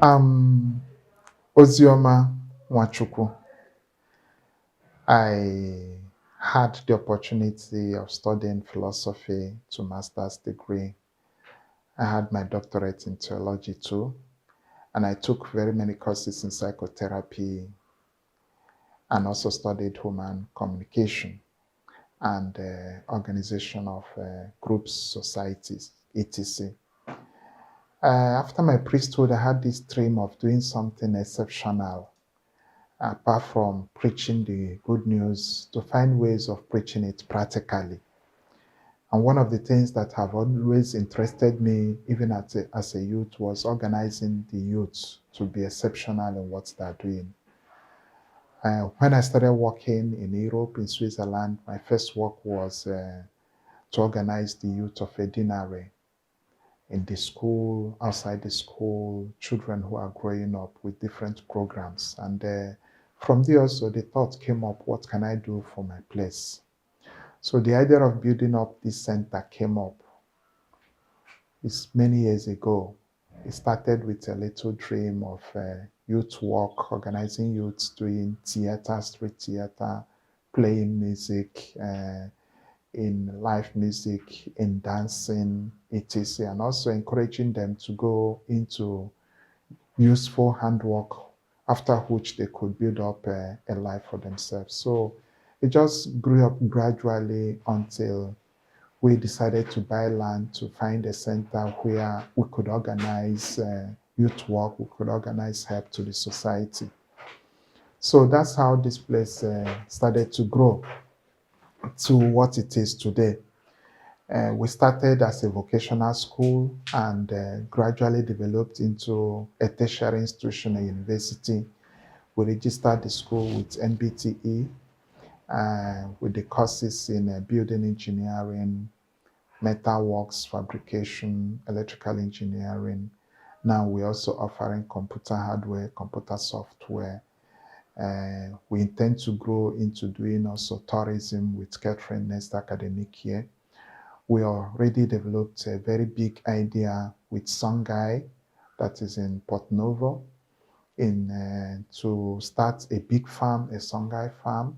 Um, OZIOMA Nwachukwu. I had the opportunity of studying philosophy to master's degree. I had my doctorate in theology too, and I took very many courses in psychotherapy and also studied human communication and organization of groups, societies, etc. After my priesthood, I had this dream of doing something exceptional, apart from preaching the good news, to find ways of preaching it practically. And one of the things that have always interested me, even as a youth, was organizing the youth to be exceptional in what they're doing. When I started working in Europe, in Switzerland, my first work was to organize the youth of a dinner in the school, outside the school, children who are growing up with different programs. And from there also, the thought came up, what can I do for my place? So the idea of building up this center came up. It's many years ago. It started with a little dream of youth work, organizing youths doing theater, street theater, playing music, in live music, in dancing, etc., and also encouraging them to go into useful handwork, after which they could build up a life for themselves. So it just grew up gradually until we decided to buy land to find a center where we could organize youth work, we could organize help to the society. So that's how this place started to grow to what it is today. We started as a vocational school and gradually developed into a tertiary institution, a university. We registered the school with NBTE with the courses in building engineering, metalworks, fabrication, electrical engineering. Now we're also offering computer hardware, computer software. We intend to grow into doing also tourism with catering next academic year. We already developed a very big idea with Songhai, that is in Port Novo, to start a big farm, a Songhai farm,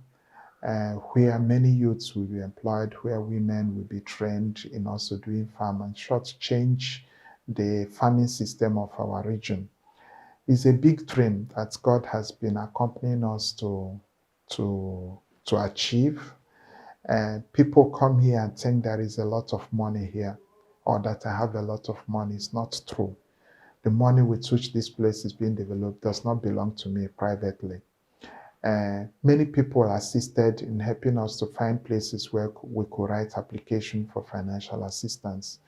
where many youths will be employed, where women will be trained in also doing farm, and short change the farming system of our region. It's a big dream that God has been accompanying us to achieve. People come here and think there is a lot of money here, or that I have a lot of money. It's not true. The money with which this place is being developed does not belong to me privately. Many people assisted in helping us to find places where we could write application for financial assistance.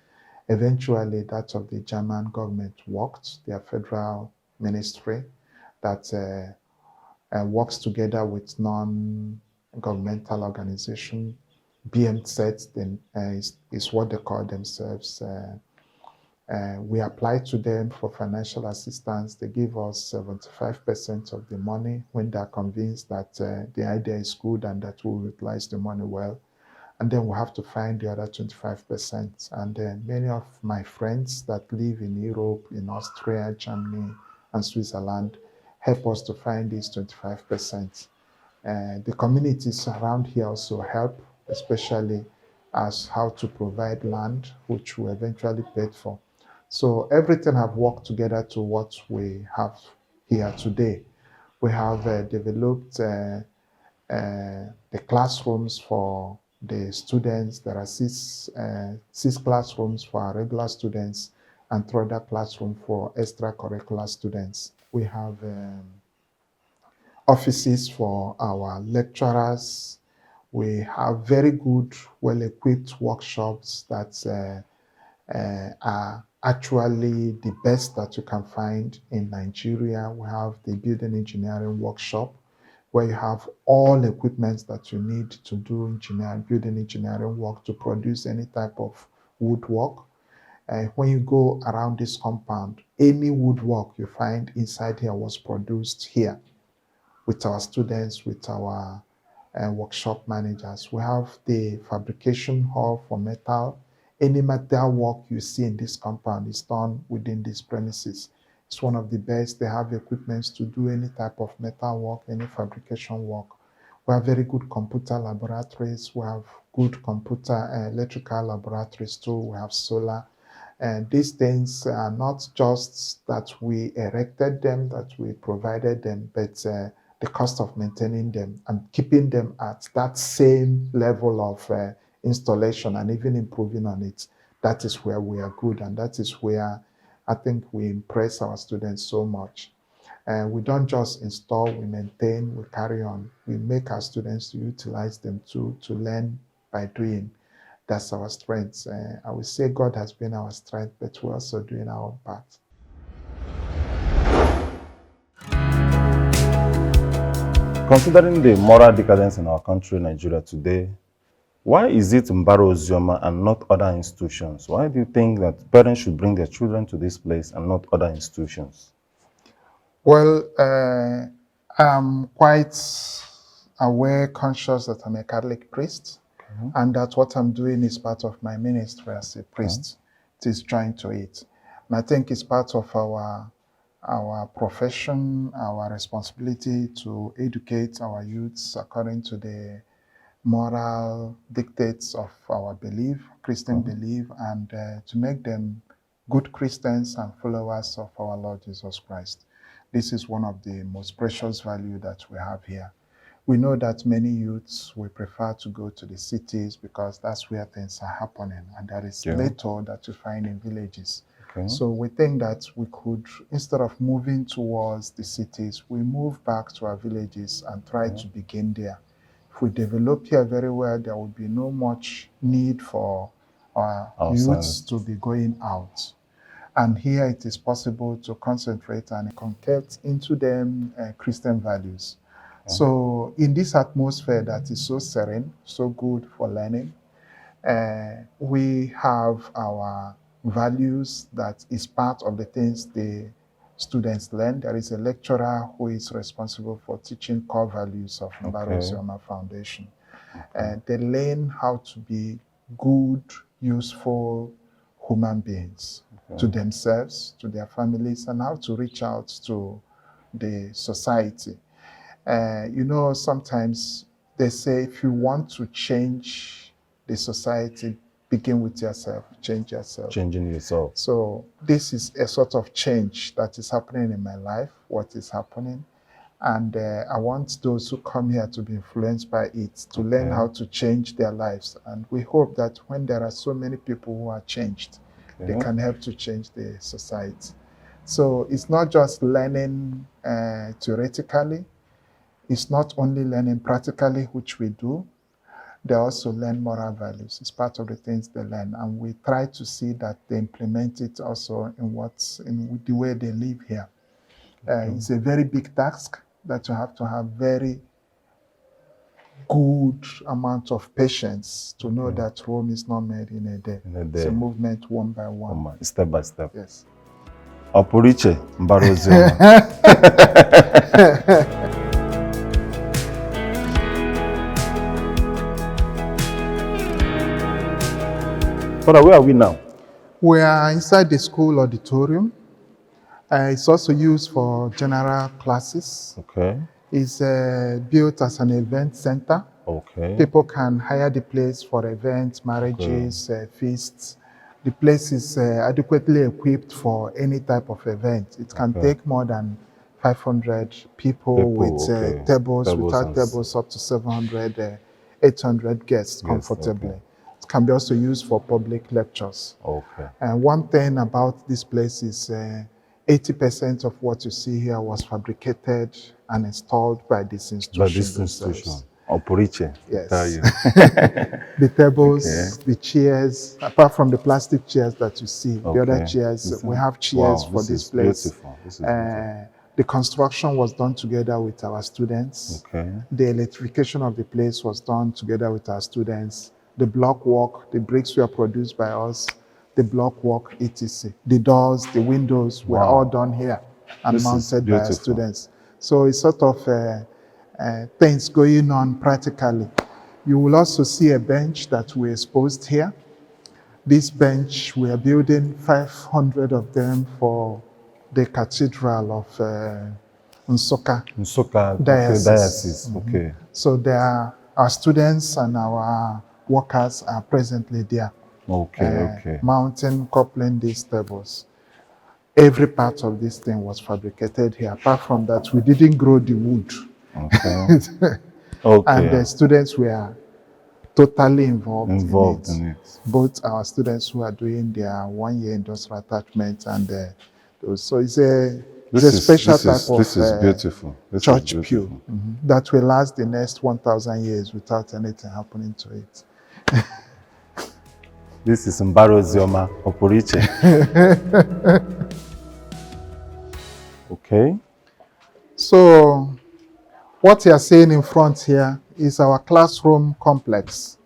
Eventually, that of the German government worked, their federal ministry that works together with non-governmental organization. BMZ is what they call themselves. We apply to them for financial assistance. They give us 75% of the money when they're convinced that the idea is good and that we'll utilize the money well. And then we have to find the other 25%. And many of my friends that live in Europe, in Austria, Germany, and Switzerland help us to find these 25%. The communities around here also help, especially as how to provide land, which we eventually paid for. So everything have worked together to what we have here today. We have developed the classrooms for the students. There are six classrooms for our regular students and 3 other classrooms for extracurricular students. We have offices for our lecturers. We have very good, well-equipped workshops that are actually the best that you can find in Nigeria. We have the building engineering workshop, where you have all equipment that you need to do building engineering work to produce any type of woodwork. When you go around this compound, any woodwork you find inside here was produced here with our students, with our workshop managers. We have the fabrication hall for metal. Any metal work you see in this compound is done within these premises. It's one of the best. They have equipment to do any type of metal work, any fabrication work. We have very good computer laboratories. We have good computer electrical laboratories too. We have solar. And these things are not just that we erected them, that we provided them, but the cost of maintaining them and keeping them at that same level of installation and even improving on it. That is where we are good, and that is where I think we impress our students so much. And we don't just install, we maintain, we carry on. We make our students utilize them to learn by doing. That's our strength. I would say God has been our strength, but we're also doing our own part. Considering the moral decadence in our country, Nigeria, today, why is it MBARA OZIOMA and not other institutions? Why do you think that parents should bring their children to this place and not other institutions? Well, I'm quite aware, conscious that I'm a Catholic priest, and that what I'm doing is part of my ministry as a priest. It is joined to it. And I think it's part of our profession, our responsibility to educate our youths according to the moral dictates of our belief, Christian belief, and to make them good Christians and followers of our Lord Jesus Christ. This is one of the most precious value that we have here. We know that many youths will prefer to go to the cities because that's where things are happening, and there is little that you find in villages. So we think that we could, instead of moving towards the cities, we move back to our villages and try to begin there. If we develop here very well, there will be no much need for our youths to be going out. And here it is possible to concentrate and inculcate into them Christian values. So in this atmosphere that is so serene, so good for learning, we have our values that is part of the things the students learn. There is a lecturer who is responsible for teaching core values of MBARA OZIOMA Foundation. They learn how to be good, useful human beings to themselves, to their families, and how to reach out to the society. You know, sometimes they say if you want to change the society, begin with yourself, change yourself. Changing yourself. So this is a sort of change that is happening in my life, what is happening. And I want those who come here to be influenced by it, to learn how to change their lives. And we hope that when there are so many people who are changed, they can help to change the society. So it's not just learning theoretically. It's not only learning practically, which we do. They also learn moral values. It's part of the things they learn. And we try to see that they implement it also in the way they live here. It's a very big task that you have to have very good amount of patience to know that Rome is not made in a day. It's a movement one by one. Step by step. Yes. Opuriche, MBARA OZIOMA. Father, where are we now? We are inside the school auditorium. It's also used for general classes. It's built as an event center. People can hire the place for events, marriages, feasts. The place is adequately equipped for any type of event. It can take more than 500 people with tables, without tables, up to 700, 800 guests comfortably. It can be also used for public lectures. And one thing about this place is 80% of what you see here was fabricated and installed by this institution. Opuriche. Yes. The tables, the chairs, apart from the plastic chairs that you see, the other chairs, we have chairs for this place. Beautiful. This is beautiful. The construction was done together with our students. The electrification of the place was done together with our students. The block work, the bricks were produced by us. The block work, etc. The doors, the windows were all done here and mounted by our students. So it's sort of things going on practically. You will also see a bench that we exposed here. This bench, we are building 500 of them for the Cathedral of Nsukka Nsukka Diocese. Okay. So our students and our workers are presently there. Okay. Mounting, coupling these tables. Every part of this thing was fabricated here. Apart from that, we didn't grow the wood. Okay. And the students were totally involved in it. Both our students who are doing their 1 year industrial attachment and so it's a special type of this is beautiful. Church pew that will last the next 1,000 years without anything happening to it. This is MBARA OZIOMA Oporiche. Okay. So what you are seeing in front here is our classroom complex.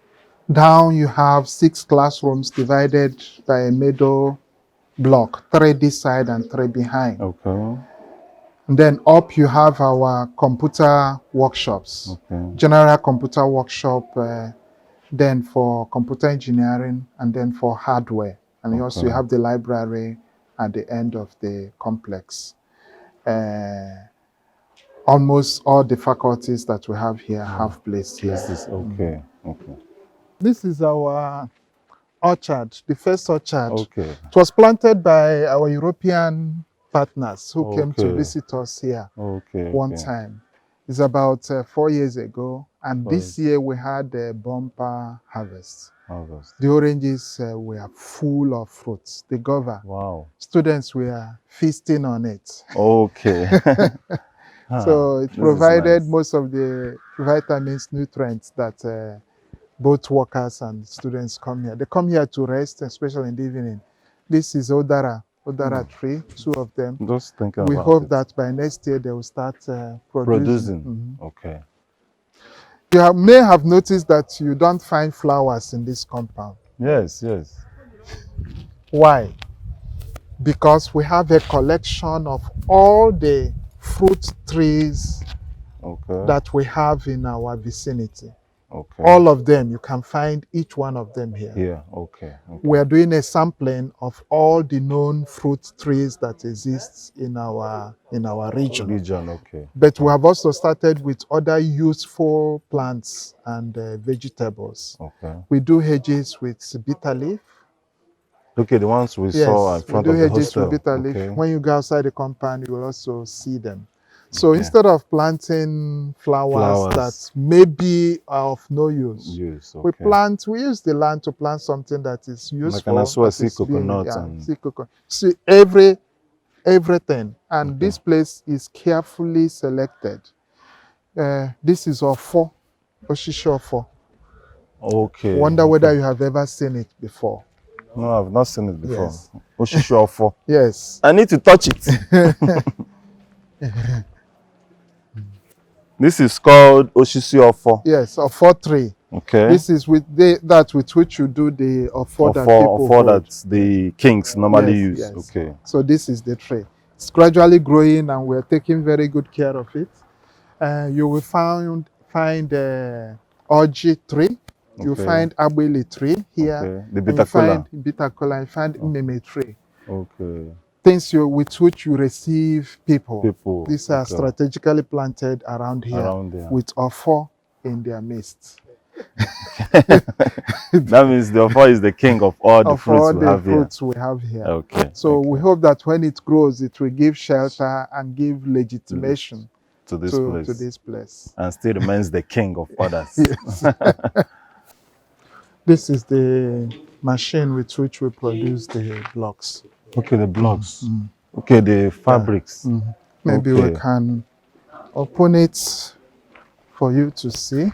Down you have 6 classrooms divided by a middle block, 3 this side and 3 behind. Okay. And then up you have our computer workshops. Okay. General computer workshop, then for computer engineering, and then for hardware. And also you have the library at the end of the complex. Almost all the faculties that we have here have placed here. This is okay. This is our orchard, the first orchard. Okay. It was planted by our European partners who came to visit us here one time. It's about 4 years ago, and this year we had a bumper harvest. The oranges were full of fruits. The guava. Wow. Students were feasting on it. Okay. So it provided most of the vitamins, nutrients that both workers and students come here. They come here to rest, especially in the evening. This is Odara tree, 2 of them. Just thinking we about hope it. that by next year they will start producing. Okay. You may have noticed that you don't find flowers in this compound. Yes. Why? Because we have a collection of all the fruit trees that we have in our vicinity. All of them, you can find each one of them here. We are doing a sampling of all the known fruit trees that exist in our region. But we have also started with other useful plants and vegetables. We do hedges with bitter leaf. Okay, the ones we saw in front of the hostel. With bitter leaf. When you go outside the compound, you will also see them. So instead of planting flowers that may be of no use, we use the land to plant something that is useful. Like an sea coconut. See everything. And this place is carefully selected. This is Ofo, Oshishi Ofo. Wonder whether you have ever seen it before. No, I've not seen it before. Oshishi Ofo. Yes. I need to touch it. This is called Oshishi Ofo. Yes, Ofo tree. Okay. This is with with which you do the Ofo that people hold. That the kings normally use. Yes. Okay. So this is the tree. It's gradually growing, and we're taking very good care of it. You will find Oji tree. You find Abili tree here. The bitter cola. You find Meme tree. Okay. Things with which you receive people. These are strategically planted around here with Ofo in their midst. That means the Ofo is the king of all the fruits we have here. Okay. So we hope that when it grows, it will give shelter and give legitimation to this place. And still remains the king of others. Yes. This is the machine with which we produce the blocks. Okay, the blocks. Okay, the fabrics. Maybe we can open it for you to see.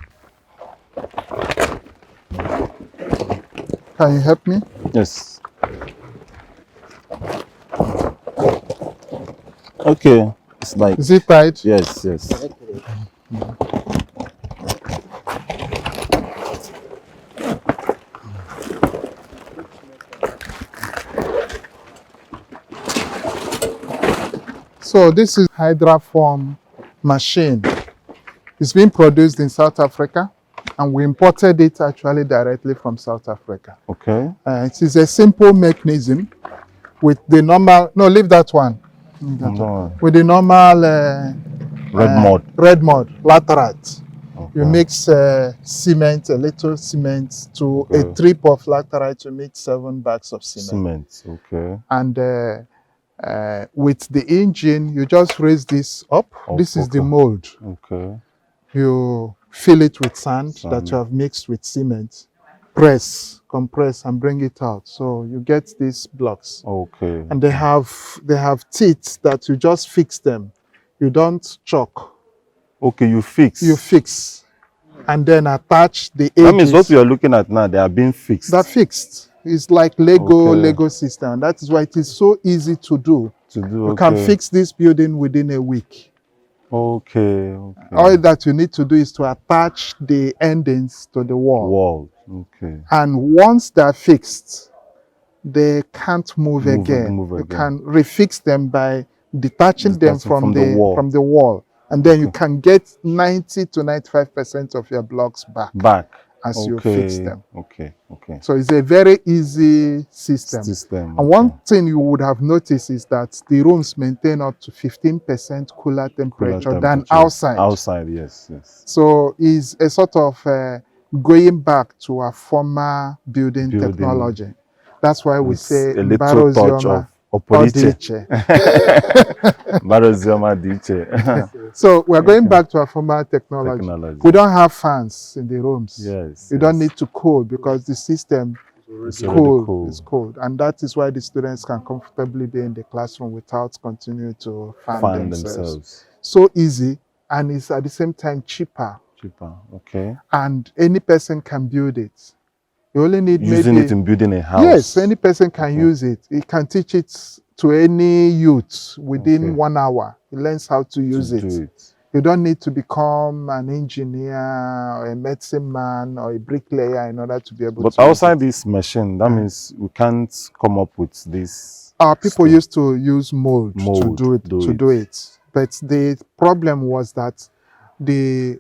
Can you help me? Yes. Okay. It's like... Is it tight? Yes. So this is Hydraform machine. It's been produced in South Africa, and we imported it actually directly from South Africa. Okay. It is a simple mechanism with the normal... No, leave that one. With the normal red mud, laterite. Okay. You mix cement, a little cement to a trip of laterite to make 7 bags of cement. Okay. And with the engine, you just raise this up. This is the mold. Okay. You fill it with sand that you have mixed with cement. Press, compress, and bring it out. So you get these blocks. Okay. And they have teeth that you just fix them. You don't choke. Okay, you fix. You fix. And then attach the edges. That means what we are looking at now, they are being fixed. They're fixed. It's like Lego system. That is why it is so easy to do. You can fix this building within a week. Okay. All that you need to do is to attach the endings to the wall. Okay. And once they're fixed, they can't move again. You can refix them by detaching them from the wall. And then you can get 90 to 95% of your blocks back as you fix them. Okay. So it's a very easy system. And one thing you would have noticed is that the rooms maintain up to 15% cooler temperature than outside. Outside, yes. So it's a sort of going back to a former building technology. That's why we say a little touch of Oporiche. So we're going back to our former technology. We don't have fans in the rooms. You don't need to cool because the system is cold. And that is why the students can comfortably be in the classroom without continuing to fan themselves. So easy, and it's at the same time cheaper. Okay. And any person can build it. You only need using it in building a house. Yes, any person can use it. He can teach it to any youth within 1 hour. He learns how to use it. You don't need to become an engineer or a medicine man or a bricklayer in order to be able to. But outside this machine, that means we can't come up with this. Our people used to use mold to do it. But the problem was that the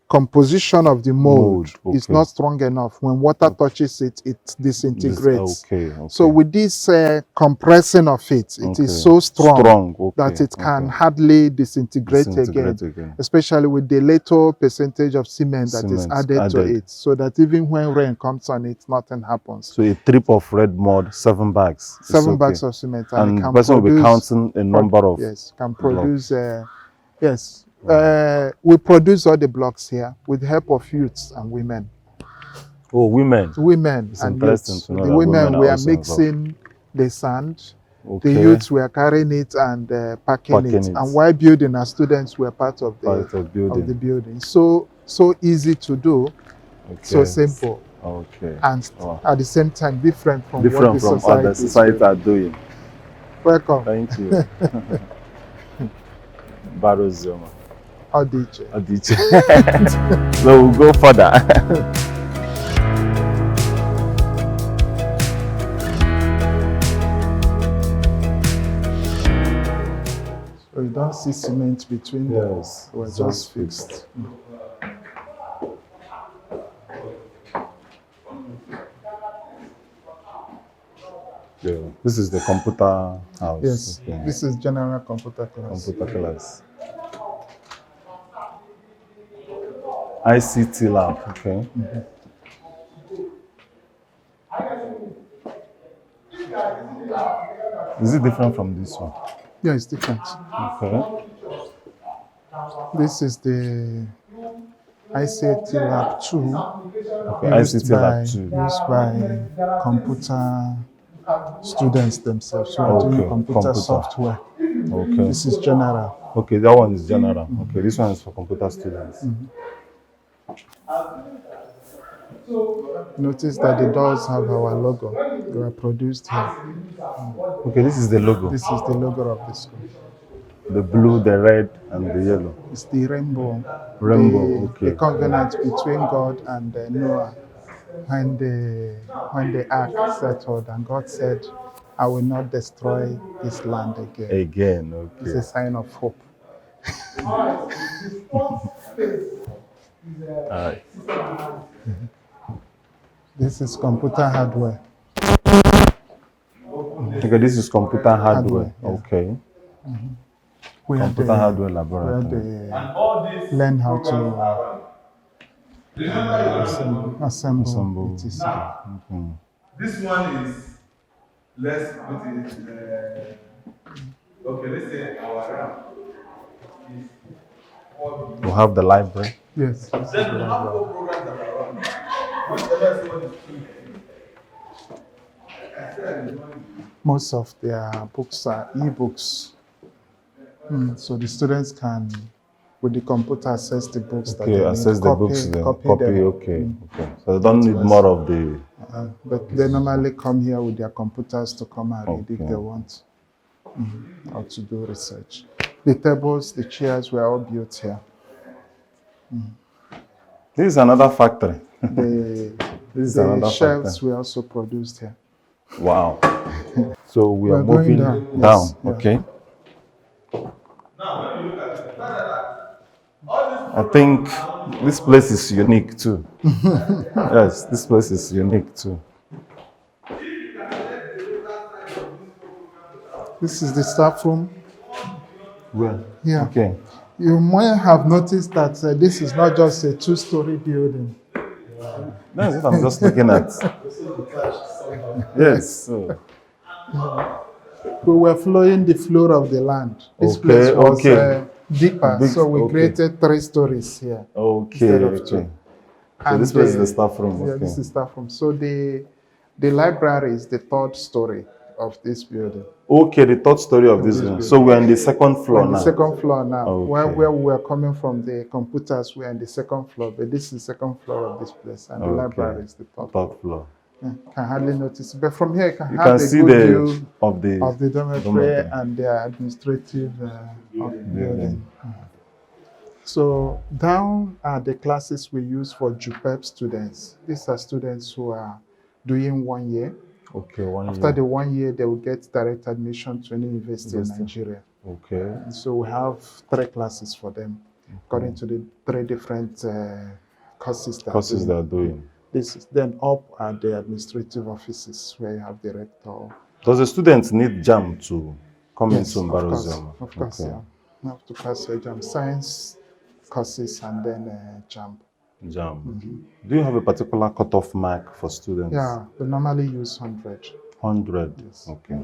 composition of the mold is not strong enough. When water touches it, it disintegrates. So with this compressing of it, it is so strong that it can hardly disintegrate again, especially with the little percentage of cement that is added to it, so that even when rain comes on it, nothing happens. So a trip of red mud, 7 bags. 7 bags of cement. And the person will be counting a number of can produce, we produce all the blocks here with the help of youths and women. Oh, women. Women it's and interesting youths. To know the that women were mixing involved. the sand. The youths were carrying it and packing it. And while building, our students were part of the building. So easy to do. So simple. And at the same time, different from what the other society are doing. Welcome. Thank you. OZIOMA. Adiche. So we'll go further. So you don't see cement between them. We're just fixed. This is the computer house. Yes, this is general computer class. ICT lab, Is it different from this one? Yeah, it's different. This is the ICT lab 2. Used by computer students themselves who are doing computer software. This is general. That one is general. This one is for computer students. Notice that the doors have our logo. They were produced here. This is the logo. This is the logo of the school. The blue, the red, and the yellow. It's the rainbow. The covenant between God and Noah. When the ark settled, and God said, I will not destroy this land again. It's a sign of hope. This is computer hardware. Okay, this is computer hardware. yeah. Okay. Where Computer hardware where laboratory. they learn how to assemble Assemble. it is. Okay. This one is, let's put it, okay, let's say our RAM is 4 We have the library. Yes. Then we have 4 programs that are running. Whichever one is 2. Most of their books are e-books. So the students can, with the computer, access the books that Okay, they access need, the books. copy Copy. them. Okay. Okay. So they don't need more of the. But they normally come here with their computers to come and read if Okay. they want, or to do research. The tables, the chairs were all built here. This is another factory. The another shelves factory. were also produced here. Wow. So we are We're going moving down. down. Yes, yeah. Okay. Now, when you look at it, all these I think this place is unique too. Yes, this place is unique too. This is the staff room. Well, Yeah. okay. You might have noticed that this is not just a 2-story building. That's what I'm just looking at. Yes. So, We were flowing the floor of the land. This Okay, place was okay. deeper, Big- so we okay. created 3 stories here. okay. Instead of Okay. 2. So this place is the staff room. Yeah, Okay. this is staff room. So the library is the 3rd story of this building. Okay, the 3rd story of this room. So we're on the 2nd floor On the now. 2nd floor now. Okay. Where we were coming from, the computers were on the 2nd floor, but this is the 2nd floor of this place, and the Okay. library is the 3rd. 3rd floor. Yeah, can hardly notice, but from here you can You have can a see good the view of the of the dormitory dormitory. and the administrative building. So down are the classes we use for JUPEP students. These are students who are doing 1 year. Okay, 1 After year. the 1 year, they will get direct admission to any university in Nigeria. Okay. And so we have 3 classes for them, according to the 3 different courses that Courses they are doing. This is then up at the administrative offices where you have the rector. Does the student need JAM to come Yes, into of course, MBARA? of course, Okay. yeah. You have to pass your JAM science courses and then JAM. JAM. Do you have a particular cutoff mark for students? Yeah, we normally use 100 100. Yes. Okay.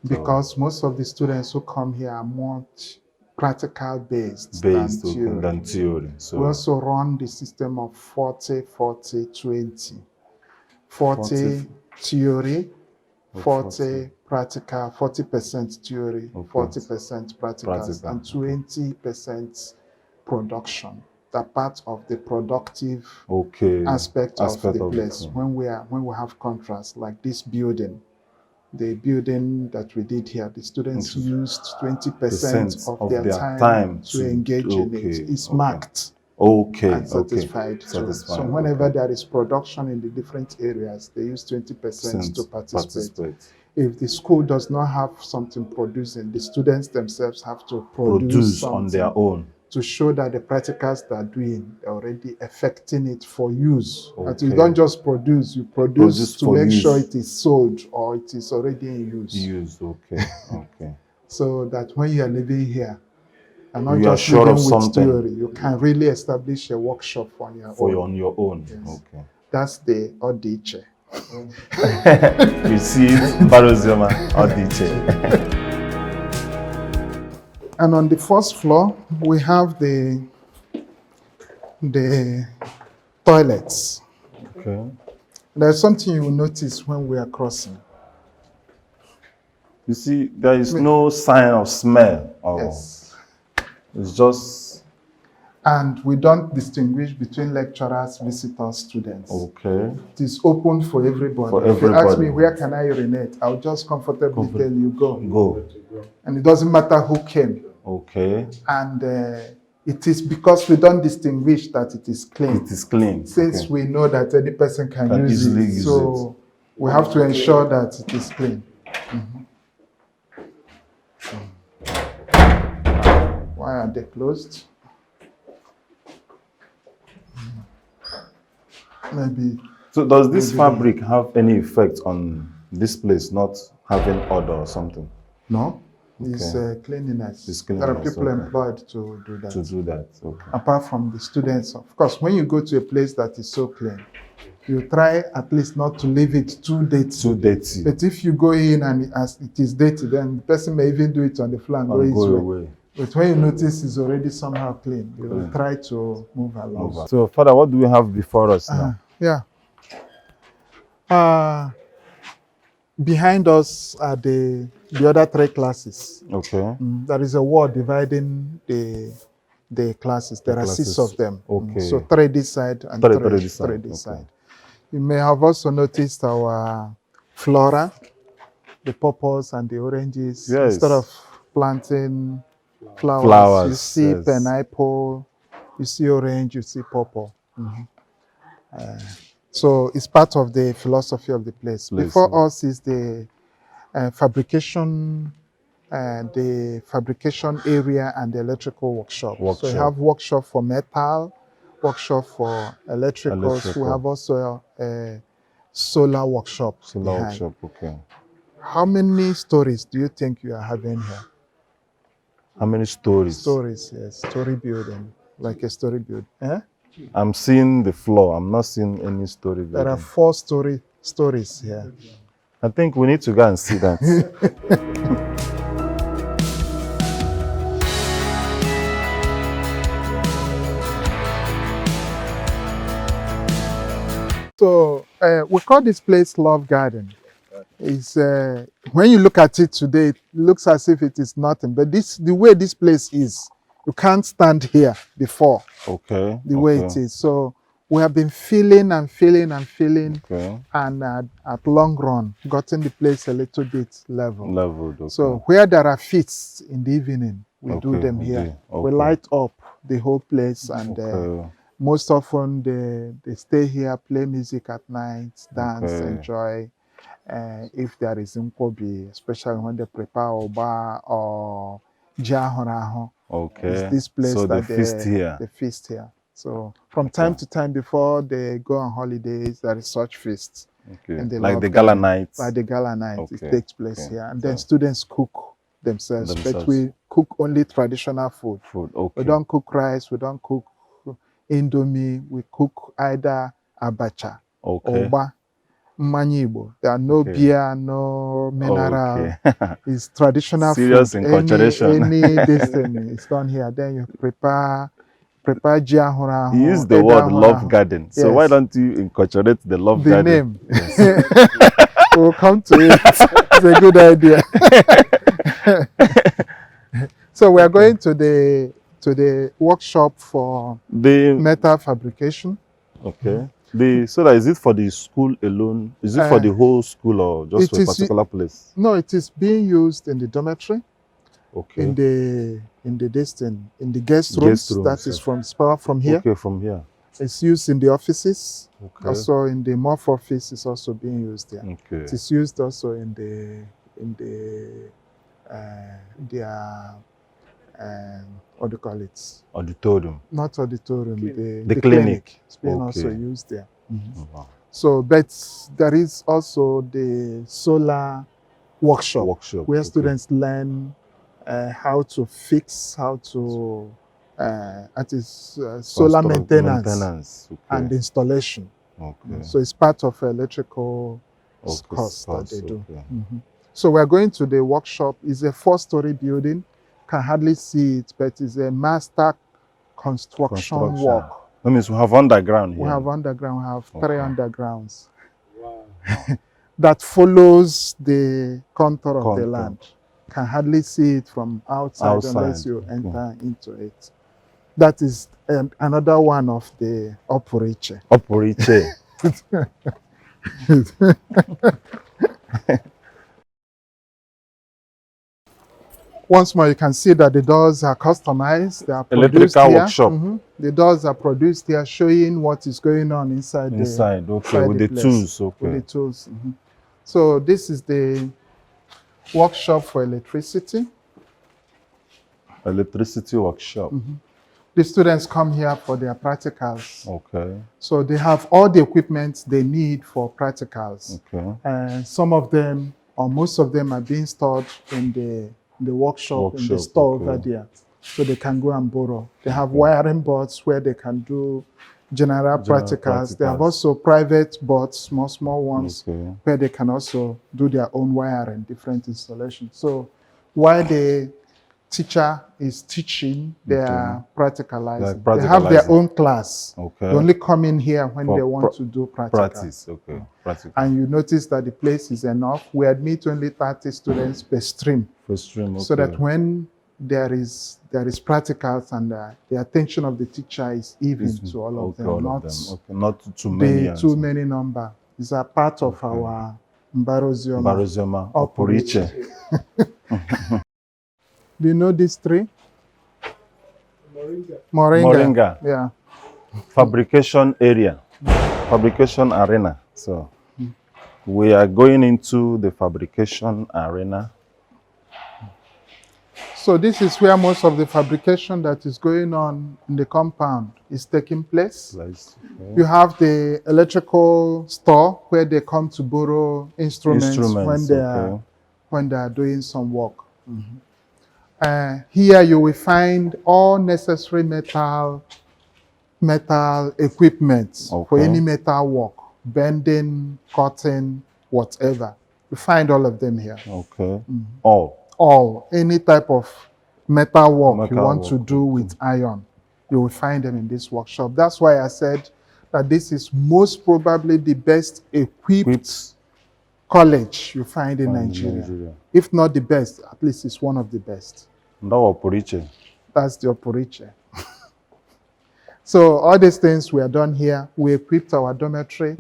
because most of the students who come here are more practical based Based than theory. than theory. So We also run the system of 40, 40, 20. 40 theory, 40 practical, 40% theory, Okay. 40% practical, Practical. and 20% production. The part of the productive okay. aspect of the it. place. When we have contracts like this building, the building that we did here, the students used 20% of their time to engage in it. It's marked Okay. and satisfied. Satisfied. So whenever there is production in the different areas, they use 20% to participate. If the school does not have something producing, the students themselves have to produce on their own. to show that the practicals they're doing are already affecting it for use. That you Okay. don't just produce, you produce to for make use. sure it is sold or it is already in use. Use, okay. Okay. So that when you are living here, and not You are just sure living of with something. theory, you can really establish a workshop on your own. On your own. Yes. Okay. That's the OZIOMA. You see it, OZIOMA or DJ. And on the 1st floor, we have the toilets. Okay. There's something you will notice when we are crossing. You see, there is no sign of smell. Yes. It's just And we don't distinguish between lecturers, visitors, students. okay. It is open for everybody. For If you ask everybody. me, where can I urinate? I'll just comfortably tell you, go. Go. And it doesn't matter who came. Okay. And it is because we don't distinguish that it is clean. It is clean. Since Okay. we know that any person can use easily it. use So we have to ensure that it is clean. Why are they closed? Maybe So does this fabric have any effect on This place not having order or something. No, it's cleanliness. It's There are cleanliness, people okay. employed to do that. To do that, okay. Apart from the students, of course, when you go to a place that is so clean, you try at least not to leave it too dirty. Too dirty. But if you go in and as it is dirty, then the person may even do it on the floor and go his way. away. But when you notice it's already somehow clean, you will try to move along. So, Father, what do we have before us now? Yeah. Behind us are the other three classes. Okay. There is a wall dividing the classes. There are 6 of them. Okay. So 3 this side and 3 this side. You may have also noticed our flora, the purples and the oranges. Yes. Instead of planting flowers, you see pineapple, you see orange, you see purple. So it's part of the philosophy of the place. Before us is the fabrication area and the electrical workshop. So you have workshop for metal, workshop for electricals. We have also a solar workshop. Okay. How many stories do you think you are having here? How many stories? Stories, yes. Story building, like a story building. I'm seeing the floor. I'm not seeing any story building. There are 4 stories here. I think we need to go and see that. So we call this place Love Garden. It's, when you look at it today, it looks as if it is nothing. But the way this place is, you can't stand here before. Okay. The way it is. So we have been feeling and feeling and feeling, and at long run, gotten the place a little bit leveled. Okay. So where there are feasts in the evening, we do them here. We light up the whole place, and most often they stay here, play music at night, dance, enjoy. If there is Nkobi, especially when they prepare Oba or Jahoraho. It's this place so that they feast here. They feast here. So from time to time, before they go on holidays, there is such feasts. Like the gala nights. Like the gala night, it takes place here. And then students cook themselves. But we cook only traditional food. We don't cook rice, we don't cook indomie, we cook either abacha, oba, manyibo. There are no beer, no mineral. It's traditional Serious food. enculturation. Any destiny is done here. Then you prepare jiahura. You use the word love garden. So why don't you inculturate the love garden? The name. We'll come to it. It's a good idea. So we are going to the workshop for the metal fabrication. Okay. So that is it for the school alone? Is it for the whole school or just for a particular place? No, it is being used in the dormitory. Okay. In the guest rooms. That is from here. Okay, from here. It's used in the offices. Okay. Also in the MOF office is also being used there. Okay. It is used also in what do you call it? Auditorium. Not auditorium. The clinic. It's being also used there. Wow. So, but there is also the solar workshop where students learn how to fix, how to solar maintenance and installation. Okay. So it's part of electrical course that they do. So we're going to the workshop. It's a 4-story building. Can hardly see it, but it's a master construction work. That means we have underground here. We have underground. We have 3 undergrounds. Wow. That follows the contour of the land. Can hardly see it from outside unless you enter into it. That is another one of the oporiche. Oporiche. Once more, you can see that the doors are customized. They are produced electrical here. Workshop. The doors are produced here, showing what is going on inside. Okay, with the tools. Okay. With the tools. So this is the workshop for electricity. Electricity workshop. The students come here for their practicals. Okay. So they have all the equipment they need for practicals. Okay. And some of them, or most of them, are being stored in the workshop in the store over there. So they can go and borrow. They have wiring boards where they can do general practicals. They have also private boards, small ones, where they can also do their own wiring, different installations. So while the teacher is teaching, they are practicalizing. They have their own class. They only come in here when they want to do practice. And you notice that the place is enough. We admit only 30 students per stream. So that when there is practicals and the attention of the teacher is even to all of them, not too many. Too many number. It's a part of our MBARA operation. Do you know this tree? Moringa. Yeah. Fabrication area, fabrication arena. So we are going into the fabrication arena. So this is where most of the fabrication that is going on in the compound is taking place. You have the electrical store where they come to borrow instruments when they are doing some work. Here you will find all necessary metal equipment for any metal work, bending, cutting, whatever. You find all of them here. All. Any type of metal work you want to do with iron, you will find them in this workshop. That's why I said that this is most probably the best equipped college you find in Nigeria. If not the best, at least it's one of the best. That's the oporiche. So all these things were done here. We equipped our dormitory.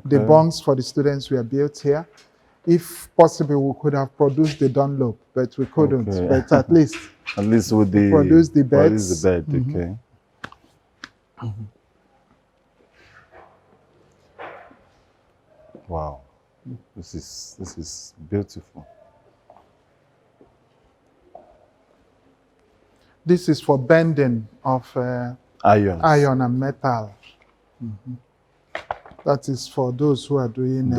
The bunks for the students were built here. If possible, we could have produced the Dunlop, but we couldn't. But at least with the produce the beds. Wow, this is beautiful. This is for bending of iron and metal. That is for those who are doing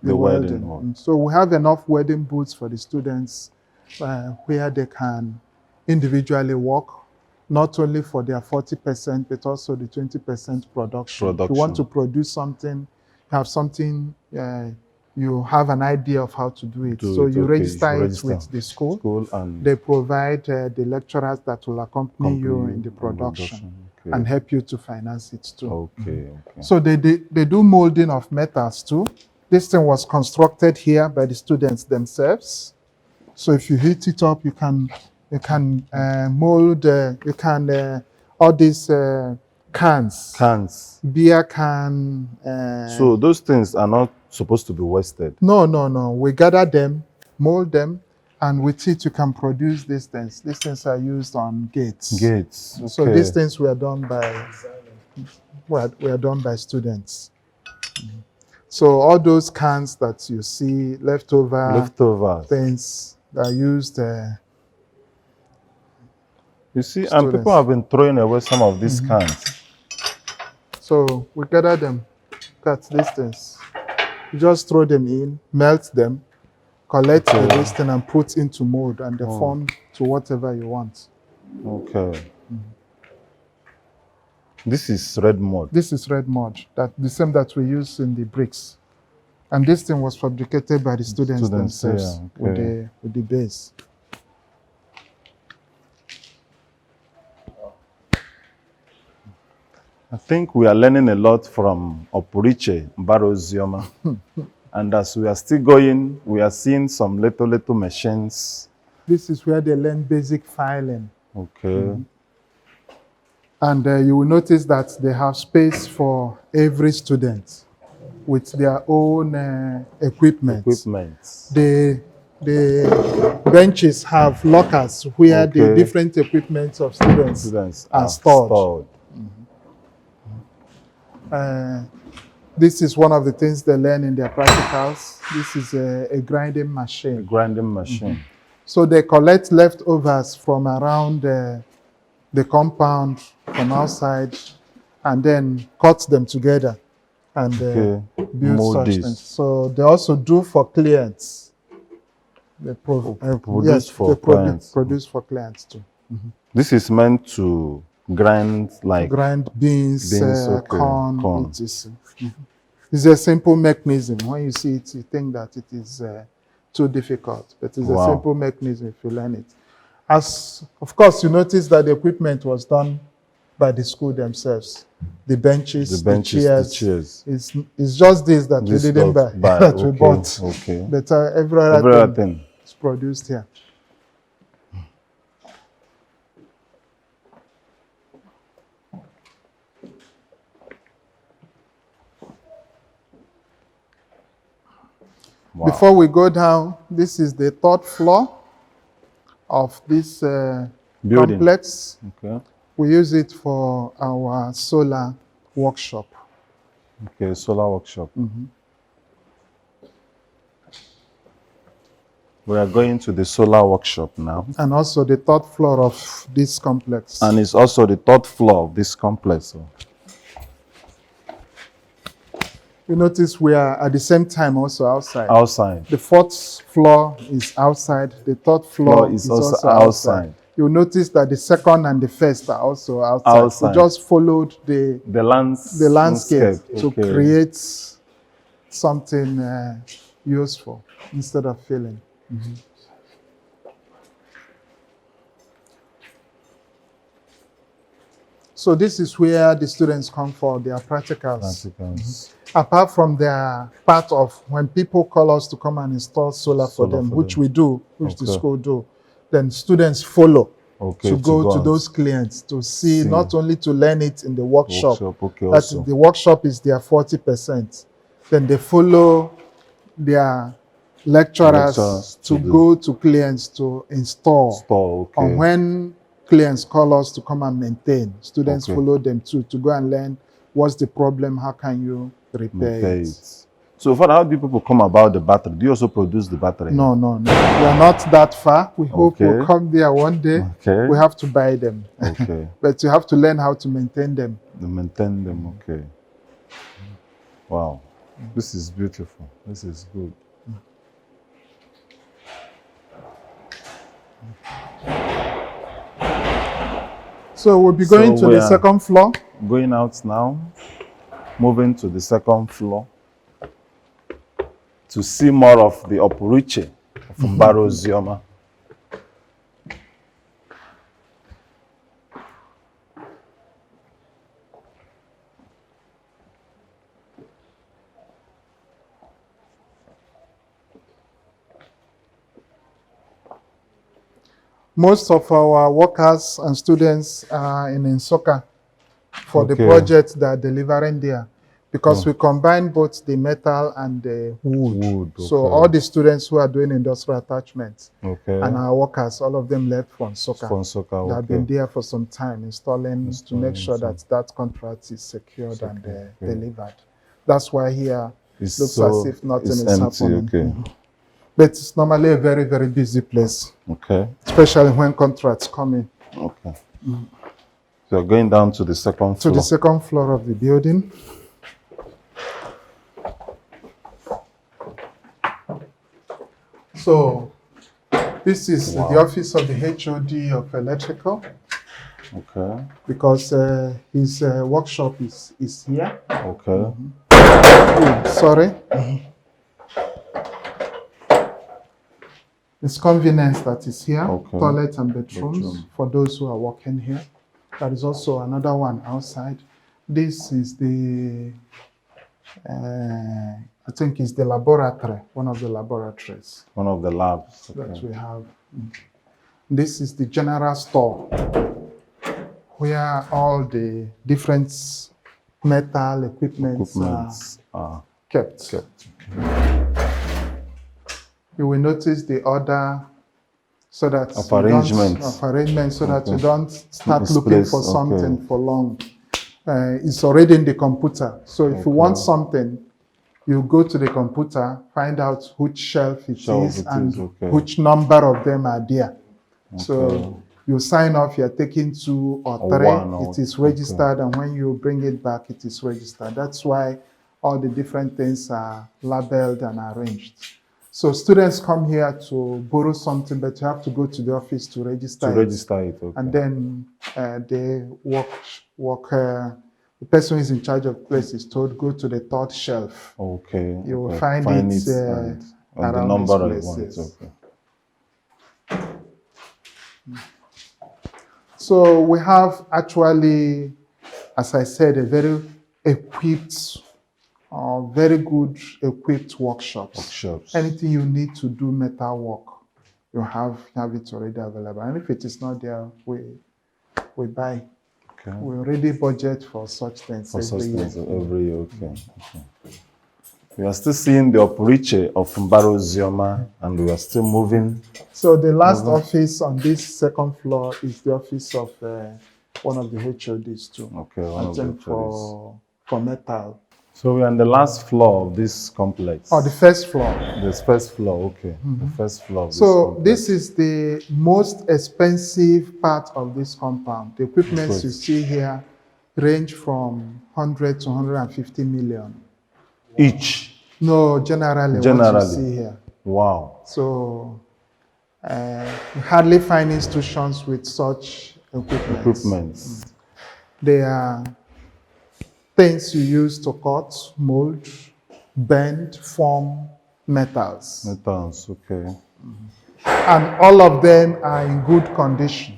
the welding. So we have enough welding booths for the students where they can individually work, not only for their 40%, but also the 20% production. If you want to produce something, have something, you have an idea of how to do it. So you register it with the school and they provide the lecturers that will accompany you in the production and help you to finance it too. So they do molding of metals too. This thing was constructed here by the students themselves. So if you heat it up, you can mold, all these cans, beer can. So those things are not supposed to be wasted? No. We gather them, mold them, and with it you can produce these things. These things are used on gates. So these things were done by students. So all those cans that you see, leftover things that are used. You see, and people have been throwing away some of these cans. So we gather them, cut these things. You just throw them in, melt them, collect the listing and put into mold, and they form to whatever you want. This is red mud. This is red mud, the same that we use in the bricks. And this thing was fabricated by the students themselves with the base. I think we are learning a lot from Oporiche, MBARA OZIOMA. And as we are still going, we are seeing some little machines. This is where they learn basic filing. And you will notice that they have space for every student with their own equipment. The benches have lockers where the different equipment of students are stored. This is one of the things they learn in their practicals. This is a grinding machine. Mm-hmm. So they collect leftovers from around the compound from outside and then cut them together and Okay. build Mold such this. things. So they also do for clients. They produce for they clients. produce for clients too. This is meant to grind like Grind beans, okay, corn. etc. It's a simple mechanism. When you see it, you think that it is too difficult, but it's a simple mechanism if you learn it. As of course, you notice that the equipment was done by the school themselves. The benches, the chairs. It's just this that we didn't buy, that we bought. Okay. But every other thing is produced here. Wow. Before we go down, this is the third floor of this building complex. Okay. We use it for our solar workshop. Okay, solar workshop. We are going to the solar workshop now. And also the third floor of this complex. And it's also the third floor of this complex. You notice we are at the same time also outside. Outside. The fourth floor is outside. The third floor is also outside. You'll notice that the second and the first are also outside. We just followed the landscape to create something useful instead of filling. So this is where the students come for their practicals. Apart from their part of when people call us to come and install solar for them, which we do, which the school do, then students follow to go to those clients to see, not only to learn it in the workshop. The workshop is their 40%. Then they follow their lecturers to go to clients to install. And when clients call us to come and maintain, students follow them too to go and learn what's the problem, how can you repair it. So how do people come about the battery? Do you also produce the battery? No. We are not that far. We hope we'll come there one day. We have to buy them. But you have to learn how to maintain them. Okay. Wow. This is beautiful. This is good. So we'll be going to the second floor. Going out now, moving to the second floor to see more of the opuruche of MBARA OZIOMA. Most of our workers and students are in Nsukka for the project that are delivering there, because we combine both the metal and the wood. So all the students who are doing industrial attachments and our workers, all of them left from Nsukka. They have been there for some time installing to make sure that that contract is secured and delivered. That's why here it looks as if nothing is happening. But it's normally a very, very busy place. Especially when contracts come in. So you're going down to the second floor. To the second floor of the building. So this is the office of the HOD of electrical. Because his workshop is here. Sorry. It's convenience that is here, toilet and bedrooms for those who are working here. There is also another one outside. This is the, I think it's the laboratory, one of the laboratories. One of the labs. That we have. This is the general store, where all the different metal equipments are kept. You will notice the order so that arrangements so that you don't start looking for something for long. It's already in the computer. So if you want something, you go to the computer, find out which shelf it is and which number of them are there. So You sign off, you're taking 2 or 3, it is registered, and when you bring it back, it is registered. That's why all the different things are labeled and arranged. So students come here to borrow something, but you have to go to the office to register it. Okay. And then they the person who is in charge of the place is told, go to the 3rd shelf. Okay. You will find it and around the number this I place. want. Okay. So we have actually, as I said, a very equipped, very good equipped workshops. Anything you need to do metal work, you have it already available. And if it is not there, we buy. Okay. We already budget for such things every year. Okay. We are still seeing the oporiche of MBARA OZIOMA, and we are still moving. So the last office on this 2nd floor is the office of one of the HODs too. Okay, one of the HODs. For metal. So we are on the last floor of this complex. Oh, the 1st floor. The 1st floor, okay. The 1st floor of this complex. This is the most expensive part of this compound. The equipment you see here range from 100 to 150 million. Each? No, generally. What you see here. Wow. So you hardly find institutions with such equipment. They are things you use to cut, mold, bend, form metals. Metals, okay. And all of them are in good condition.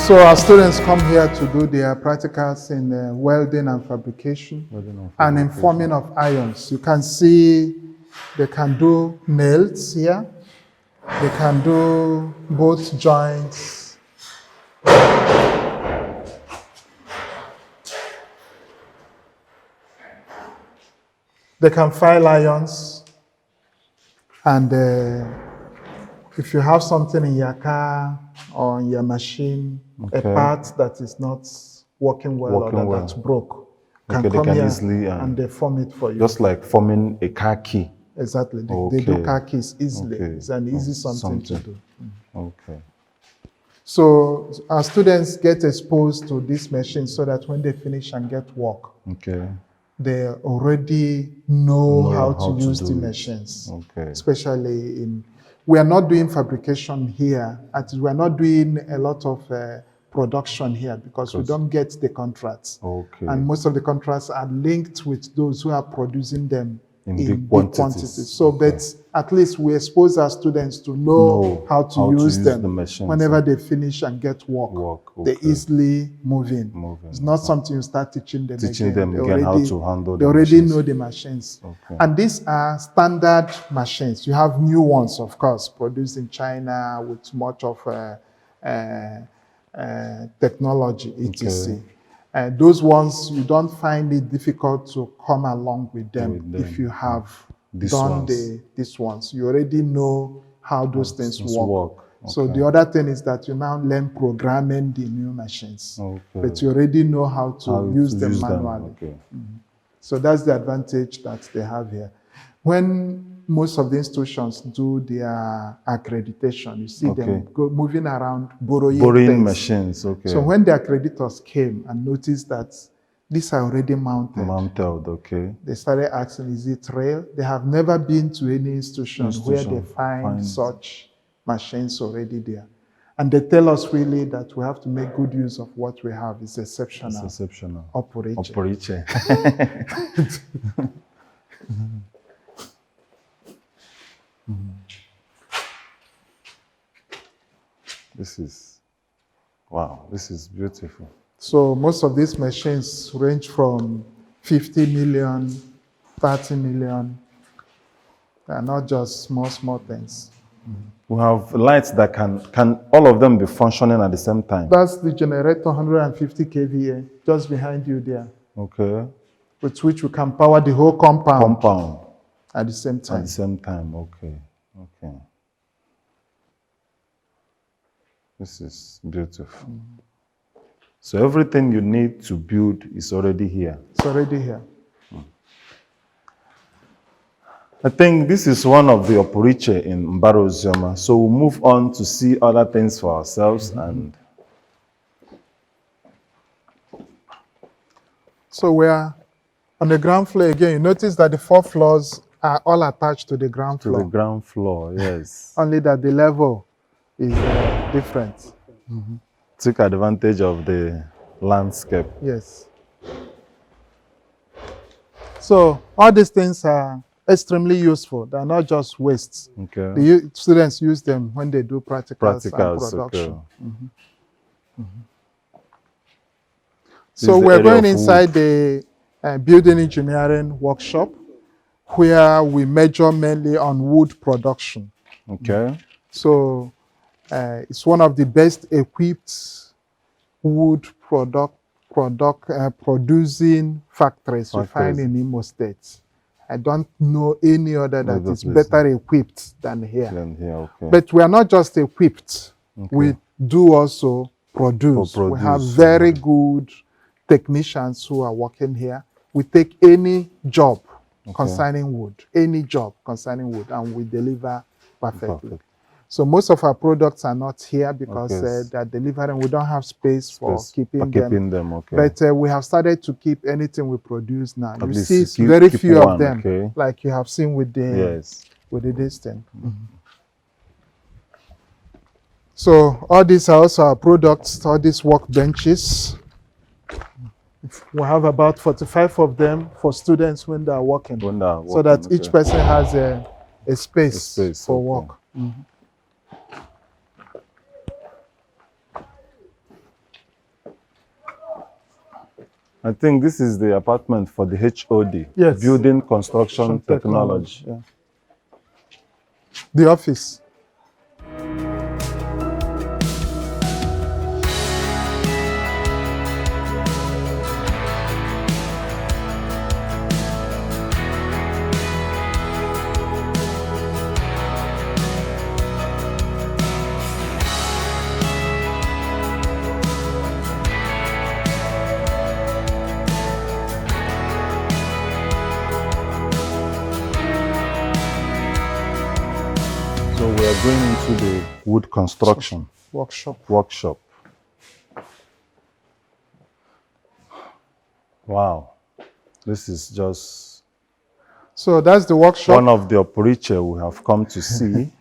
So our students come here to do their practicals in welding and fabrication, and in forming of irons. You can see they can do nails here. They can do both joints. They can file irons. And if you have something in your car or in your machine, a part that is not working well or that's broke, can come here easily, and they form it for you. Just like forming a car key. Exactly. They do car keys easily. It's an easy something to do. Okay. So our students get exposed to this machine so that when they finish and get work, they already know how to use the machines. Especially we are not doing fabrication here. We are not doing a lot of production here because we don't get the contracts. And most of the contracts are linked with those who are producing them in big quantities. So, but at least we expose our students to know how to use them whenever they finish and get work. They easily move in. It's not something you start teaching them again. How to handle they already know the machines. And these are standard machines. You have new ones, of course, produced in China with much of technology, etc. Those ones, you don't find it difficult to come along with them if you have done these ones. You already know how those things work. So the other thing is that you now learn programming the new machines. But you already know how to use them manually. So that's the advantage that they have here. When most of the institutions do their accreditation, you see them moving around borrowing machines. So when the accreditors came and noticed that these are already mounted, they started asking, is it real? They have never been to any institution where they find such machines already there. And they tell us really that we have to make good use of what we have. It's exceptional. It's exceptional. Oporiche. This is, wow, this is beautiful. So most of these machines range from 50 million, 30 million. They are not just small things. We have lights that can all of them be functioning at the same time? That's the generator, 150 kVA, just behind you there. Okay. with which we can power the whole compound, Compound. at the same time. At the same time, okay. Okay. This is beautiful. So everything you need to build is already here. It's already here. I think this is one of the oporiche in MBARA OZIOMA. So we'll move on to see other things for ourselves. And So we are on the ground floor again. You notice that the 4 floors are all attached to the ground to floor. the ground floor, yes. Only that the level is different. Took advantage of the landscape. Yes. So all these things are extremely useful. They're not just wastes. Okay. The students use them when they do practicals and Practicals, production. okay. So is the we're area going of inside the building engineering workshop, where we major mainly on wood production. Okay. So it's one of the best equipped wood producing factories we find in Imo State. I don't know any other that is better equipped than here. Okay. But we are not just equipped. Okay. We do also produce. We have very good technicians who are working here. We take any job concerning wood, any job concerning wood, and we deliver perfectly. So most of our products are not here because they're delivering. We don't have space for keeping them. Okay. But we have started to keep anything we produce now. At You least see very few one, of them, like you have seen with the this thing. So all these are also our products, all these workbenches. We have about 45 of them for students when they are working, so that each person has a space for work. I think this is the apartment for the HOD, yes. Building Construction Technology. Yeah. The office. So we are going into the wood construction workshop. Wow, this is just... So that's the workshop. One of the oporiche we have come to see.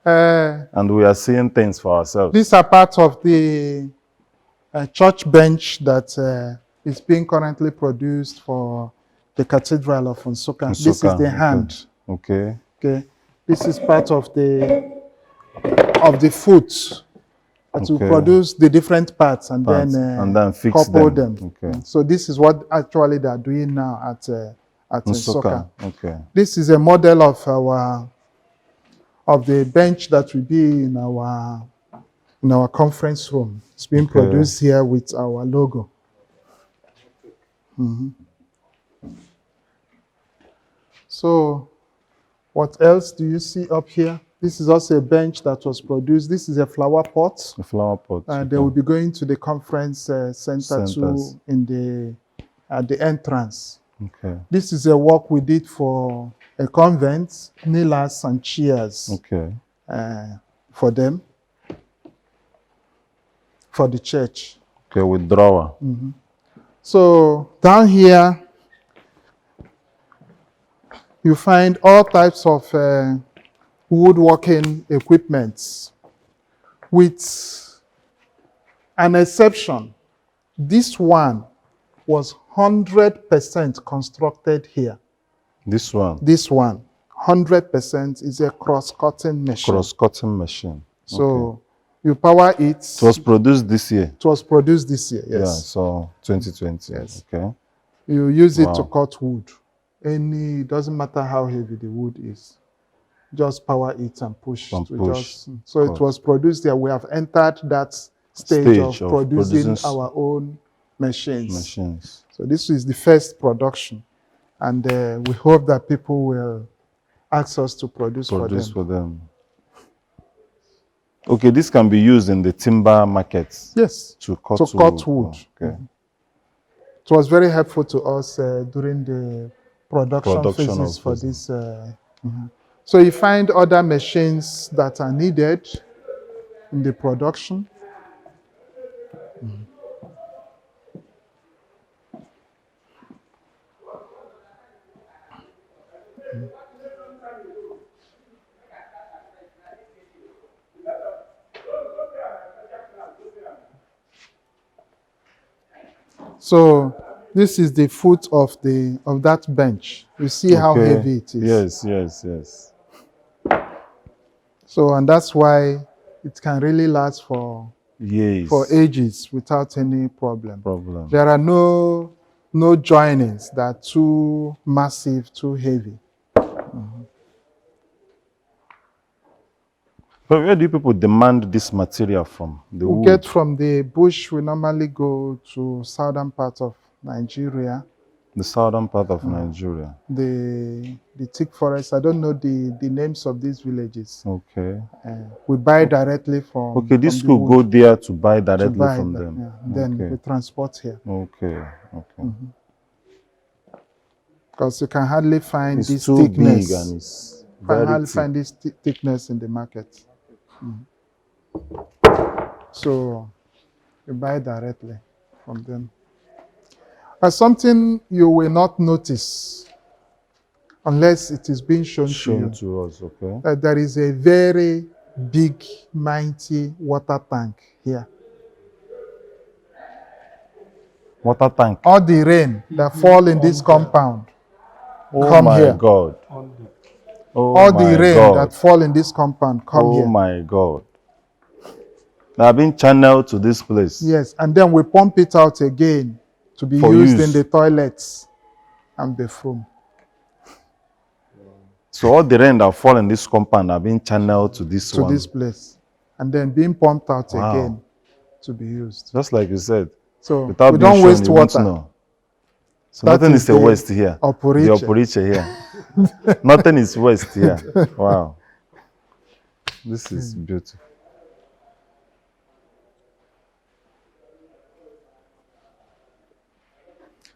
And we are seeing things for ourselves. These are part of the church bench that is being currently produced for the Cathedral of Nsukka. This is the hand. Okay. This is part of the foot that will produce the different parts and then fix couple them. Okay. So this is what actually they are doing now at Nsukka. Okay. This is a model of the bench that will be in our conference room. It's being produced here with our logo. So what else do you see up here? This is also a bench that was produced. This is a flower pot. A flower pot. They will be going to the conference center too at the entrance. Okay. This is a work we did for a convent, kneelers and chairs. Okay. For them, for the church. Okay, with drawer. So down here, you find all types of woodworking equipments, with an exception. This one was 100% constructed here. This one? This one, 100% is a cross-cutting machine. Cross-cutting machine. So you power it. It was produced this year? It was produced this year, yes. Yeah, so 2020. Yes. Okay. You use it to cut wood. It doesn't matter how heavy the wood is. Just power it and push. So it was produced there. We have entered that stage of producing our own machines. So this is the first production, and we hope that people will ask us to produce for them. Okay, this can be used in the timber markets. Yes, to cut wood. Okay. It was very helpful to us during the production phases for this. So you find other machines that are needed in the production. So this is the foot of that bench. You see how heavy it is. Yes. So, and that's why it can really last for ages without any problem. There are no joinings that are too massive, too heavy. But where do people demand this material from? We get from the bush. We normally go to southern part of Nigeria. The southern part of Nigeria. The thick forest. I don't know the names of these villages. Okay. We buy directly from. Okay, this could go there to buy directly from them. Yeah. Then we transport here. Okay. Because you can hardly find this too thickness. Big and it's you can hardly find this thickness in the market. So you buy directly from them. But something you will not notice unless it is being shown to us, okay. That there is a very big, mighty water tank here. Water tank? All the rain that fall in this compound come here. God. All the rain that fall in this compound come here. Oh my God. They have been channeled to this place. Yes, and then we pump it out again to be used in the toilets and bathroom. So all the rain that fall in this compound have been channeled to this place, and then being pumped out again to be used. Just like you said. So we don't waste water. So nothing is a waste here. The operator here. Nothing is waste here. Wow. This is beautiful.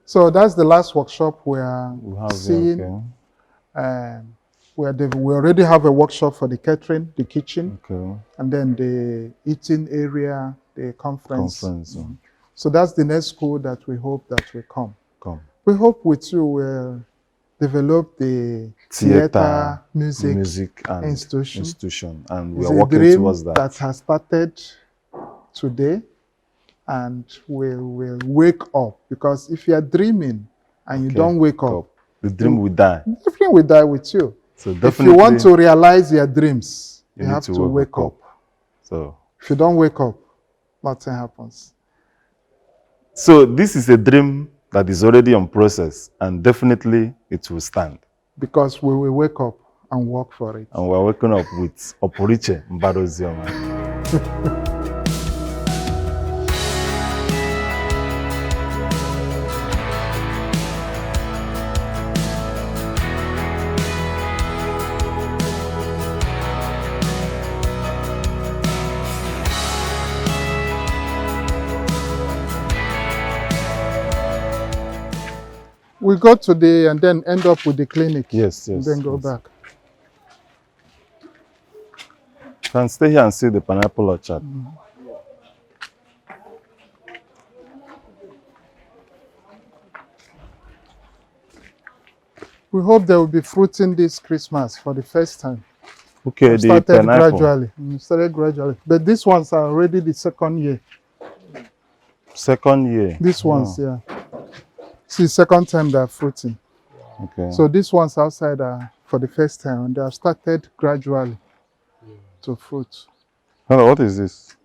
So that's the last workshop we are seeing. We already have a workshop for the catering, the kitchen, and then the eating area, the conference. So that's the next school that we hope that will come. We hope with you will develop the theater, music and institution. And we are working towards that. That has started today. And will wake up, because if you are dreaming and you don't wake up, the dream will die. The dream will die with you. So definitely, if you want to realize your dreams, you have to wake up. So if you don't wake up, nothing happens. So this is a dream that is already on process, and definitely it will stand. Because we will wake up and work for it. And we're waking up with Oporiche MBARA OZIOMA. We go today and then end up with the clinic. Yes. And then go back. You can stay here and see the pineapple orchard. We hope there will be fruiting this Christmas for the first time. Okay, we started gradually. We started gradually. But these ones are already the second year. Second year? These ones, yeah. It's the second time they are fruiting. Okay. So these ones outside are for the first time, and they have started gradually to fruit. Hello, what is this?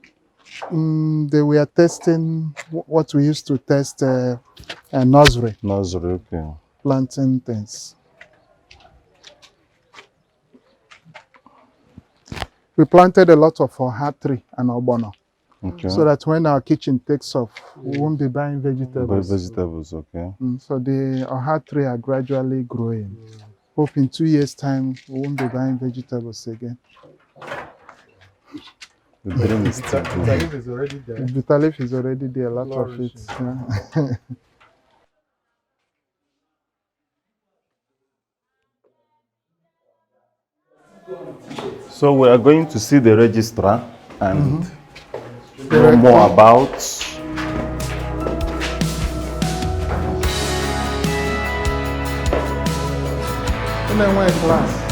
They were testing what we used to test a nursery. Nursery, okay. Planting things. We planted a lot of oha tree and obono. Okay. So that when our kitchen takes off, we won't be buying vegetables. Vegetables, okay. So the Oha tree are gradually growing. Hope in 2 years' time, we won't be buying vegetables again. The dream is still The good. leaf is already there. The bitter leaf is already there, a lot of it. Yeah. So we are going to see the registrar and know more about And then when class.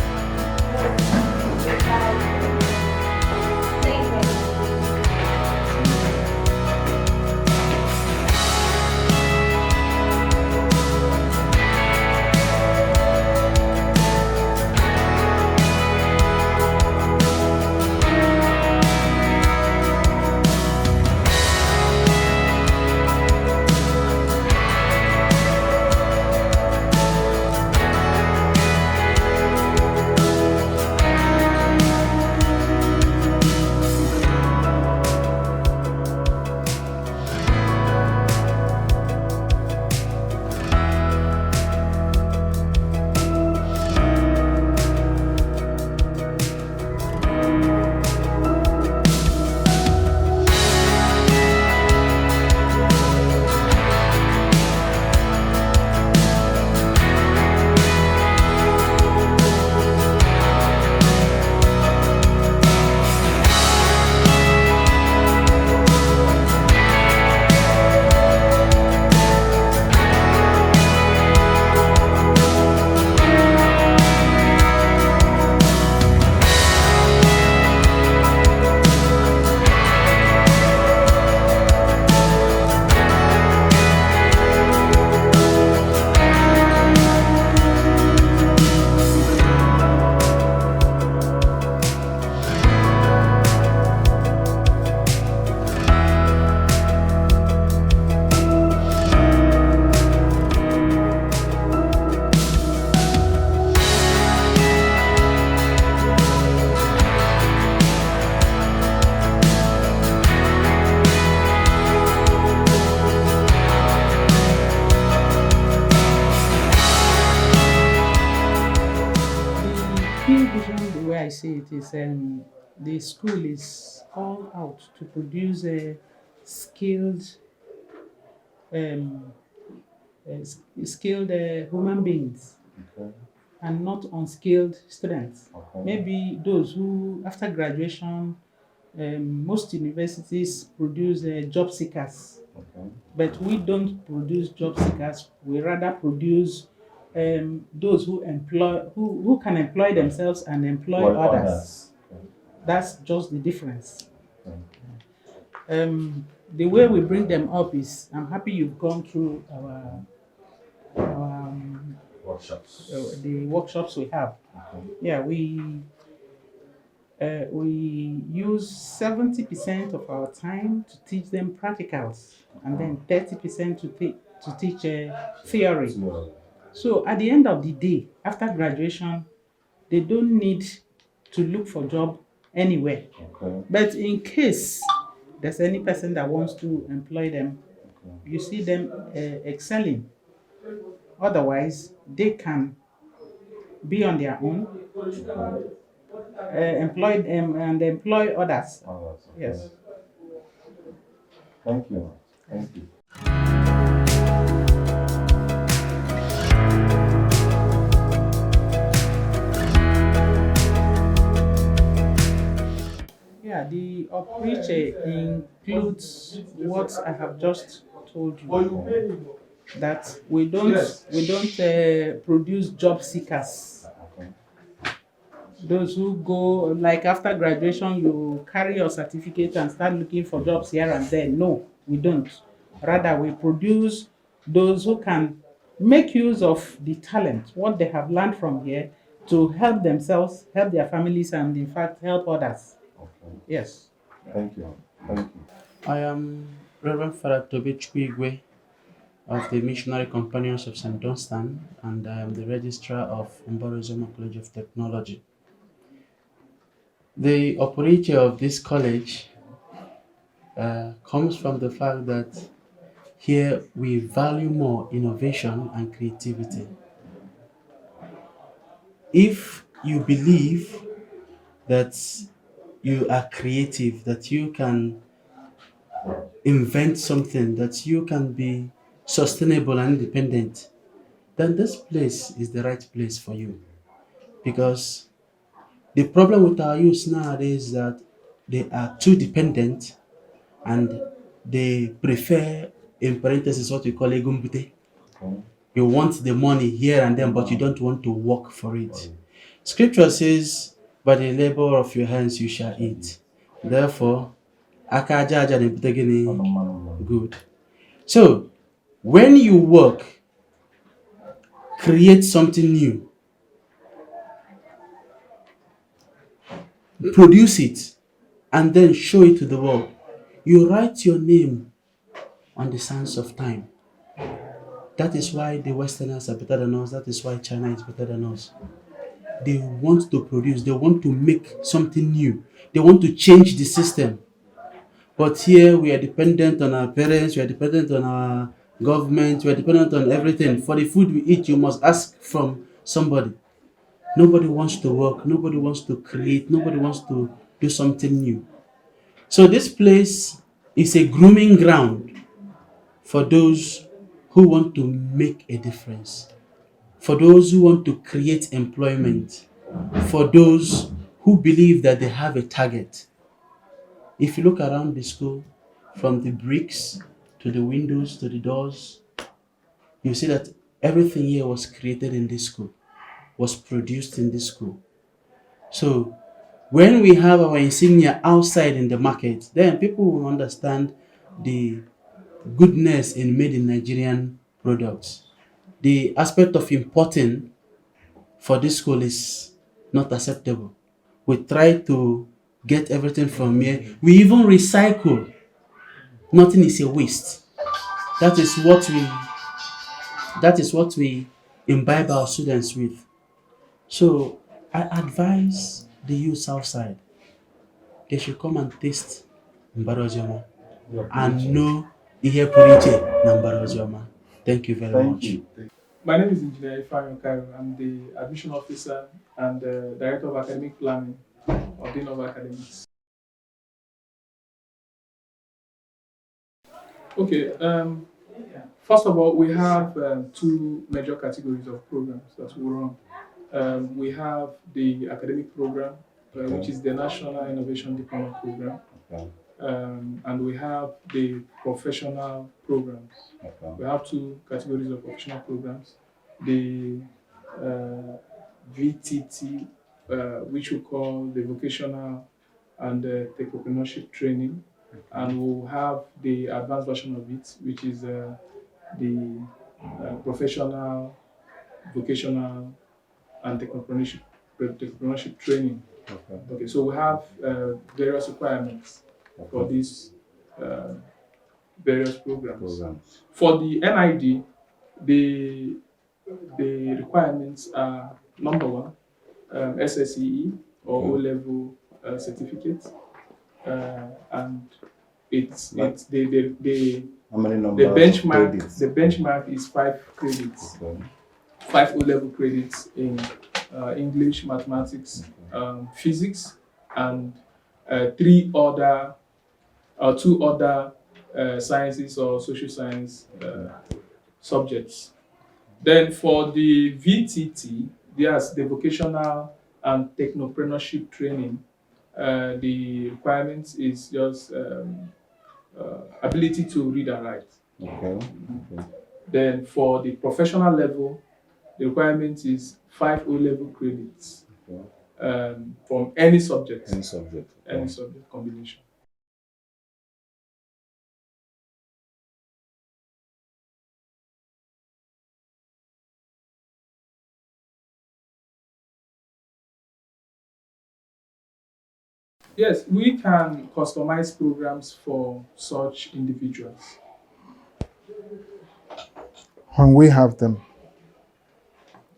I see it is the school is all out to produce skilled um, skilled human beings and not unskilled students. Maybe those who, after graduation, most universities produce job seekers, but we don't produce job seekers. We rather produce those who can employ themselves and employ others. That's just the difference. The way we bring them up is, I'm happy you've gone through our workshops. the workshops we have. Yeah, we use 70% of our time to teach them practicals, and then 30% to teach theory. So at the end of the day, after graduation, they don't need to look for job anywhere. But in case there's any person that wants to employ them, you see them excelling. Otherwise, they can be on their own, employ them and employ others. Yes. Thank you. Thank you. Yeah, the outreach includes what I have just told you. That we don't produce job seekers. Those who go, like after graduation, you carry your certificate and start looking for jobs here and there. No, we don't. Rather, we produce those who can make use of the talent, what they have learned from here, to help themselves, help their families, and in fact, help others. Yes. Thank you. Thank you. I am Reverend Father Toby Chigwe of the Missionary Companions of St. Dunstan, and I am the registrar of MBARA College of Technology. The operator of this college comes from the fact that here we value more innovation and creativity. If you believe that you are creative, that you can invent something, that you can be sustainable and independent, then this place is the right place for you. Because the problem with our youth nowadays is that they are too dependent and they prefer, in parentheses, what we call egumbute. You want the money here and then, but you don't want to work for it. Scripture says, by the labor of your hands you shall eat. Therefore, aka aja aja na-ebute gịnị? Good. So, when you work, create something new, produce it, and then show it to the world. You write your name on the sands of time. That is why the Westerners are better than us. That is why China is better than us. They want to produce, they want to make something new, they want to change the system. But here we are dependent on our parents, we are dependent on our government, we are dependent on everything. For the food we eat, you must ask from somebody. Nobody wants to work, nobody wants to create, nobody wants to do something new. So this place is a grooming ground for those who want to make a difference, for those who want to create employment, for those who believe that they have a target. If you look around the school, from the bricks to the windows to the doors, you see that everything here was created in this school, was produced in this school. So when we have our insignia outside in the market, then people will understand the goodness in made in Nigerian products. The aspect of importing for this school is not acceptable. We try to get everything from here. We even recycle. Nothing is a waste. That is what we imbibe our students with. So I advise the youth outside, they should come and taste MBARA OZIOMA and know ihe pụrụ iche na MBARA OZIOMA. Thank you very much. My name is Engineer Ifeanyi Okairo. I'm the admission officer and director of academic planning of the Nova Academics. Okay, first of all, we have two major categories of programs that we run. We have the academic program, which is the National Innovation Diploma Program. And we have the professional programs. We have two categories of professional programs. The VTT, which we call the Vocational and Entrepreneurship Training. And we'll have the advanced version of it, which is the Professional, Vocational, and Entrepreneurship Training. Okay, so we have various requirements for these various programs. For the NID, the requirements are number one, SSEE or O-level certificate, and How many the numbers benchmark. credits? The benchmark is 5 credits, 5 O-level credits in English, mathematics, physics, and 2 other sciences or social science subjects. Then for the VTT, there's the vocational and technopreneurship training. The requirements is just ability to read and write. Okay. Then for the professional level, the requirement is 5 O-level credits from any subject. Any subject. Any subject combination. Yes, we can customize programs for such individuals. When we have them,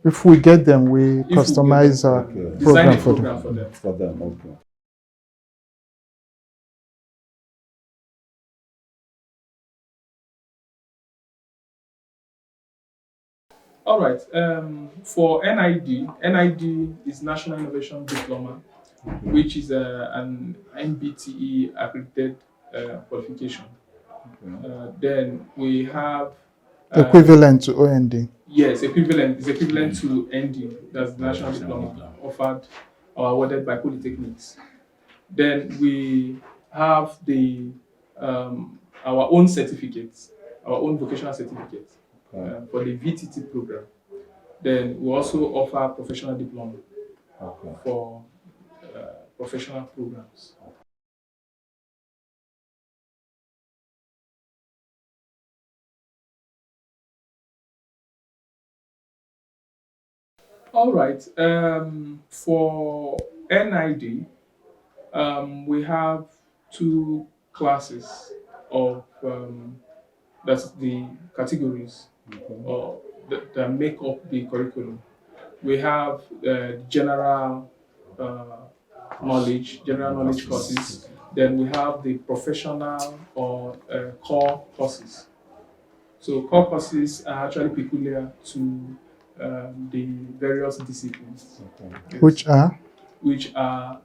if we get them, we customize our Design a program for them. program for them. For them, okay. All right. For NID is National Innovation Diploma, which is an MBTE accredited qualification. Then we have Equivalent to OND. yes, equivalent is equivalent to ND. That's the National Diploma offered or awarded by polytechnics. Then we have the our own certificates, our own vocational certificates for the VTT program. Then we also offer professional diploma for professional programs. All right. For NID, we have two classes of that's the categories or that make up the curriculum. We have general knowledge courses. Then we have the professional or core courses. So core courses are actually peculiar to the various disciplines, Which are? which are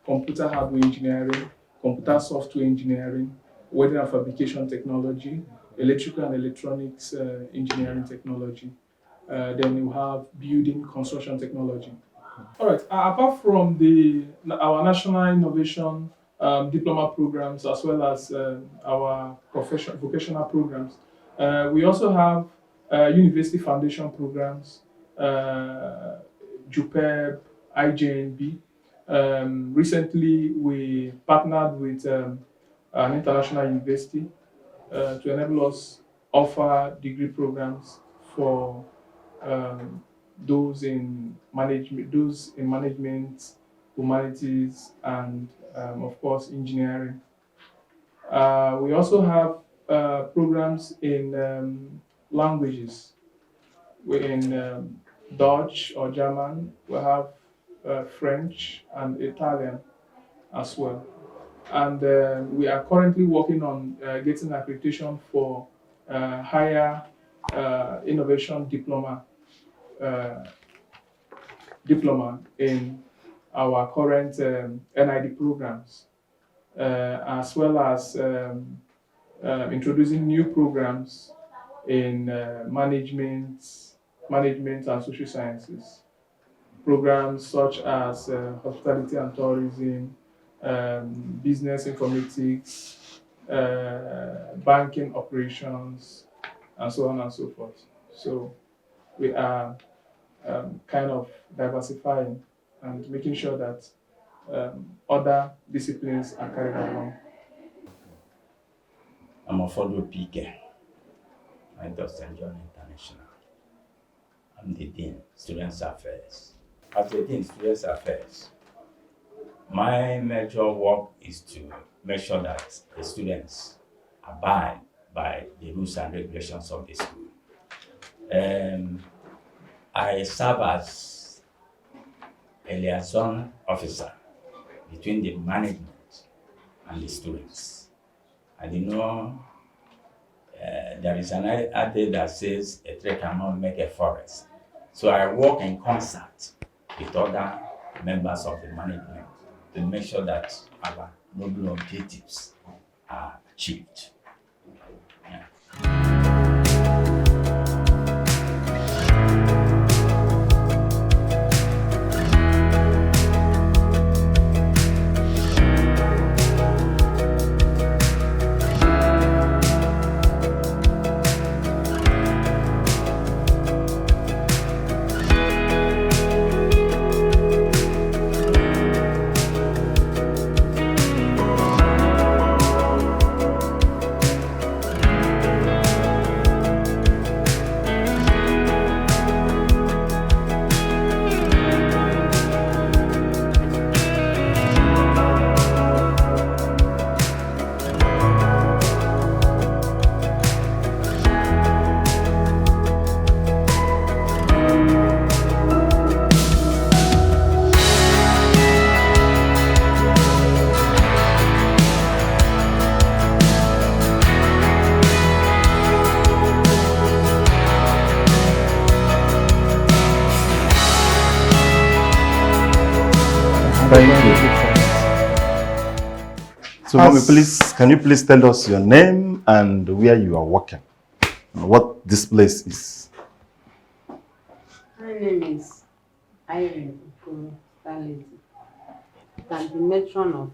computer hardware engineering, computer software engineering, welding and fabrication technology, electrical and electronics engineering technology. Then you have building construction technology. All right. Apart from our national innovation diploma programs as well as our vocational programs, we also have university foundation programs, JUPEB, IJNB. Recently, we partnered with an international university to enable us offer degree programs for those in management, humanities, and of course engineering. We also have programs in languages. We're in Dutch or German. We have French and Italian as well. And we are currently working on getting accreditation for higher innovation diploma in our current NID programs, as well as introducing new programs in management and social sciences. Programs such as hospitality and tourism, business informatics, banking operations, and so on and so forth. So we are kind of diversifying and making sure that other disciplines are carried along. I'm a follow PK. I do St. John International. I'm the Dean, Students Affairs. As the Dean, Students Affairs, my major work is to make sure that the students abide by the rules and regulations of the school. I serve as a liaison officer between the management and the students. And you know, there is an adage that says a tree cannot make a forest. So I work in concert with other members of the management to make sure that our noble objectives are achieved. Thank you. So, mommy, As- please, can you please tell us your name and where you are working? And what this place is? My name is Irene Uko-Stalezi. I'm the matron of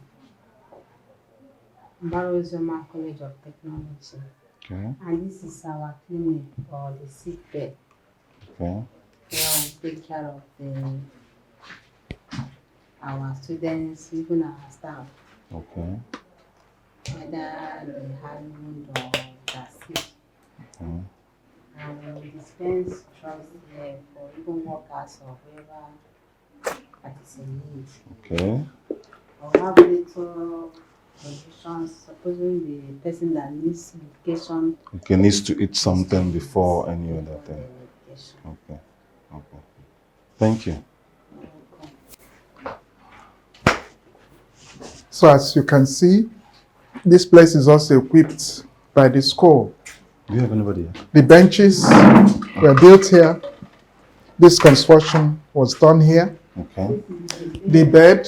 MBARA OZIOMA College of Technology. Okay, And this is our clinic or the sick bed okay, where we take care of our students, even our staff, okay, whether they have wound or they're sick. okay. And we dispense drugs here for even workers or whoever that is in need. Okay, Or have little conditions, supposing the person that needs medication. okay, needs to eat something before any other thing. Medication. Okay, okay. Thank you. So as you can see, this place is also equipped by the school. Do you have anybody here? The benches were built here. This construction was done here. Okay, The bed,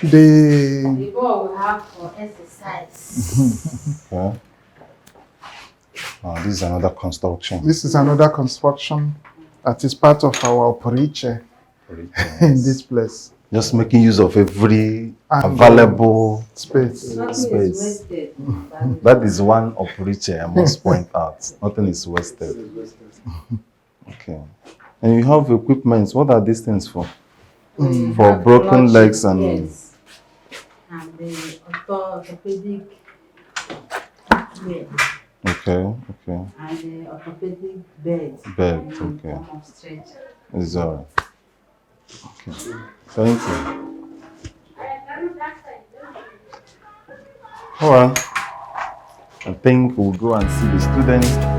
the The ball we have for exercise. okay. This is another construction. this is another construction that is part of our operiche in this place. Just making use of every And, available space. Nothing Space. is wasted. That is one operator I must point out. Nothing is wasted. Okay. And you have equipment. What are these things for? We For have broken clutches, legs and- yes. And the orthopedic bed. Okay, okay. And the orthopedic bed. Bed, in okay. form of stretcher. It's all right. Okay. Thank you. All right. I think we'll go and see the students.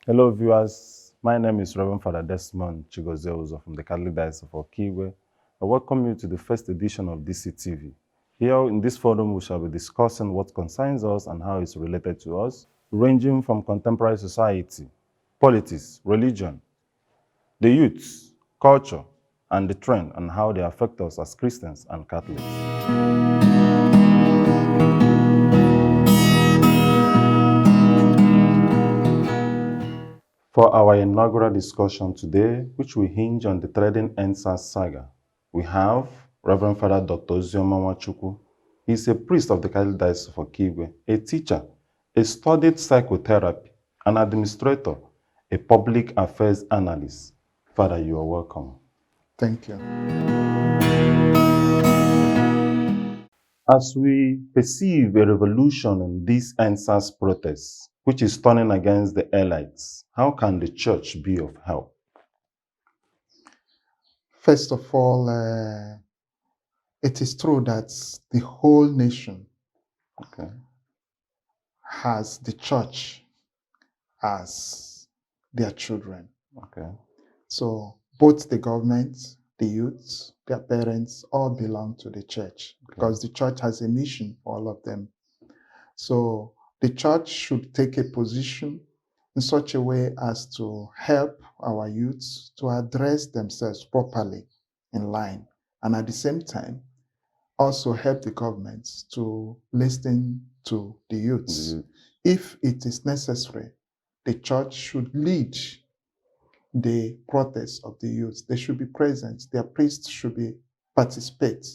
Hello, viewers. My name is Reverend Father DESMOND CHIGOZIE from the Catholic Diocese of Okigwe. I welcome you to the first edition of DCTV. Here in this forum, we shall be discussing what concerns us and how it's related to us, ranging from contemporary society, politics, religion, the youth, culture, and the trend, and how they affect us as Christians and Catholics. For our inaugural discussion today, which will hinge on the threading EndSARS saga, we have Reverend Father Dr. OZIOMA. He is a priest of the Catholic Diocese of Okigwe, a teacher, a studied psychotherapy, an administrator, a public affairs analyst. Father, you are welcome. Thank you. As we perceive a revolution in this EndSARS protests, which is turning against the elites, how can the church be of help? First of all, it is true that the whole nation has the church as their children. So both the government, the youth, their parents, all belong to the church because the church has a mission for all of them. So the church should take a position in such a way as to help our youths to address themselves properly in line, and at the same time also help the governments to listen to the youths. If it is necessary, the church should lead the protests of the youth. They should be present. Their priests should participate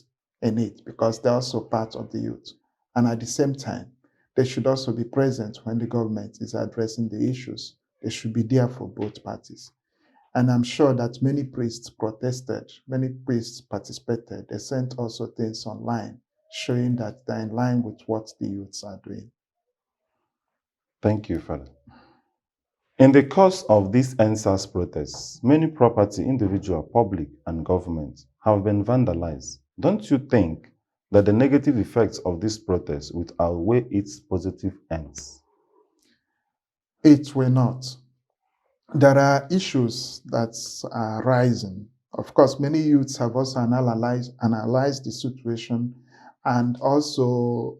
in it because they're also part of the youth. And at the same time, they should also be present when the government is addressing the issues. They should be there for both parties. And I'm sure that many priests protested, many priests participated. They sent also things online showing that they're in line with what the youths are doing. Thank you, Father. In the course of these EndSARS protests, many property, individual, public, and government have been vandalized. Don't you think that the negative effects of these protests would outweigh its positive ends? It will not. There are issues that are rising. Of course, many youths have also analyzed the situation and also